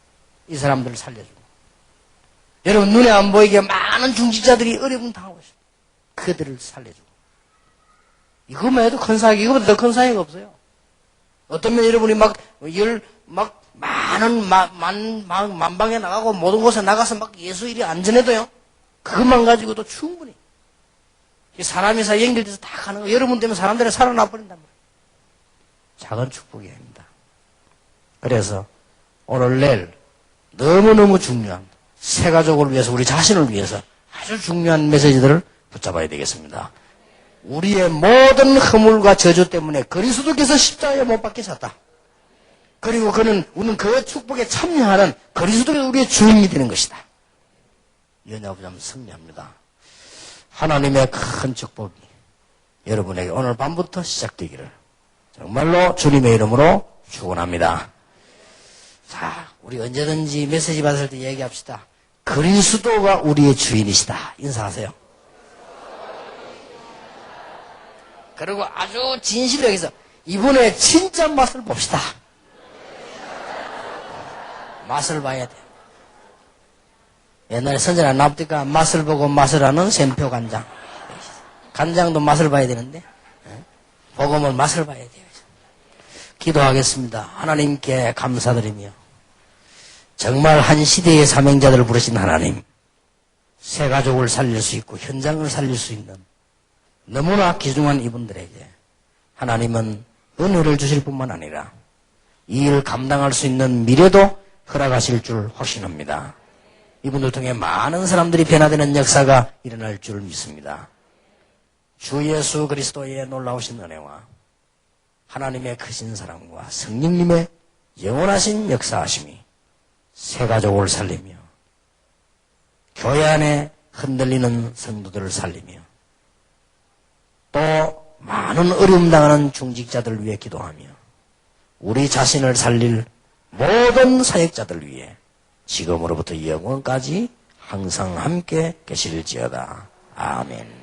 이 사람들을 살려주고. 여러분 눈에 안 보이게 많은 중직자들이 어려움 당하고 있습니다. 그들을 살려주고. 이것만 해도 큰 사역, 이거보다 더 큰 사역이 없어요. 어떤 면 여러분이 만방에 나가고 모든 곳에 나가서 막 예수 일이 안전해도요. 그것만 가지고도 충분히. 사람이 사이 연결돼서 다 가는 거. 여러분 때문에 사람들이 살아나 버린단 말이에요. 작은 축복이 아닙니다. 그래서 오늘 내일 너무너무 중요한 새 가족을 위해서 우리 자신을 위해서 아주 중요한 메시지들을 붙잡아야 되겠습니다. 우리의 모든 허물과 저주 때문에 그리스도께서 십자가에 못 박히셨다. 그리고 우리는 그 축복에 참여하는 그리스도가 우리의 주인이 되는 것이다. 연합하면 승리합니다. 하나님의 큰 축복이 여러분에게 오늘 밤부터 시작되기를 정말로 주님의 이름으로 축원합니다. 자, 우리 언제든지 메시지 받을 때 얘기합시다. 그리스도가 우리의 주인이시다. 인사하세요. 그리고 아주 진실로 여기서 이번에 진짜 맛을 봅시다. 맛을 봐야 돼. 옛날에 선전한 나옵니까? 맛을 보고 맛을 하는 샘표 간장. 간장도 맛을 봐야 되는데 복음은 맛을 봐야 돼요. 기도하겠습니다. 하나님께 감사드리며 정말 한 시대의 사명자들을 부르신 하나님, 새 가족을 살릴 수 있고 현장을 살릴 수 있는 너무나 귀중한 이분들에게 하나님은 은혜를 주실 뿐만 아니라 이 일을 감당할 수 있는 미래도 허락하실 줄 확신합니다. 이분들 통해 많은 사람들이 변화되는 역사가 일어날 줄 믿습니다. 주 예수 그리스도의 놀라우신 은혜와 하나님의 크신 사랑과 성령님의 영원하신 역사하심이 새 가족을 살리며 교회 안에 흔들리는 성도들을 살리며 또 많은 어려움 당하는 중직자들을 위해 기도하며 우리 자신을 살릴 모든 사역자들을 위해 지금으로부터 영원까지 항상 함께 계실지어다. 아멘.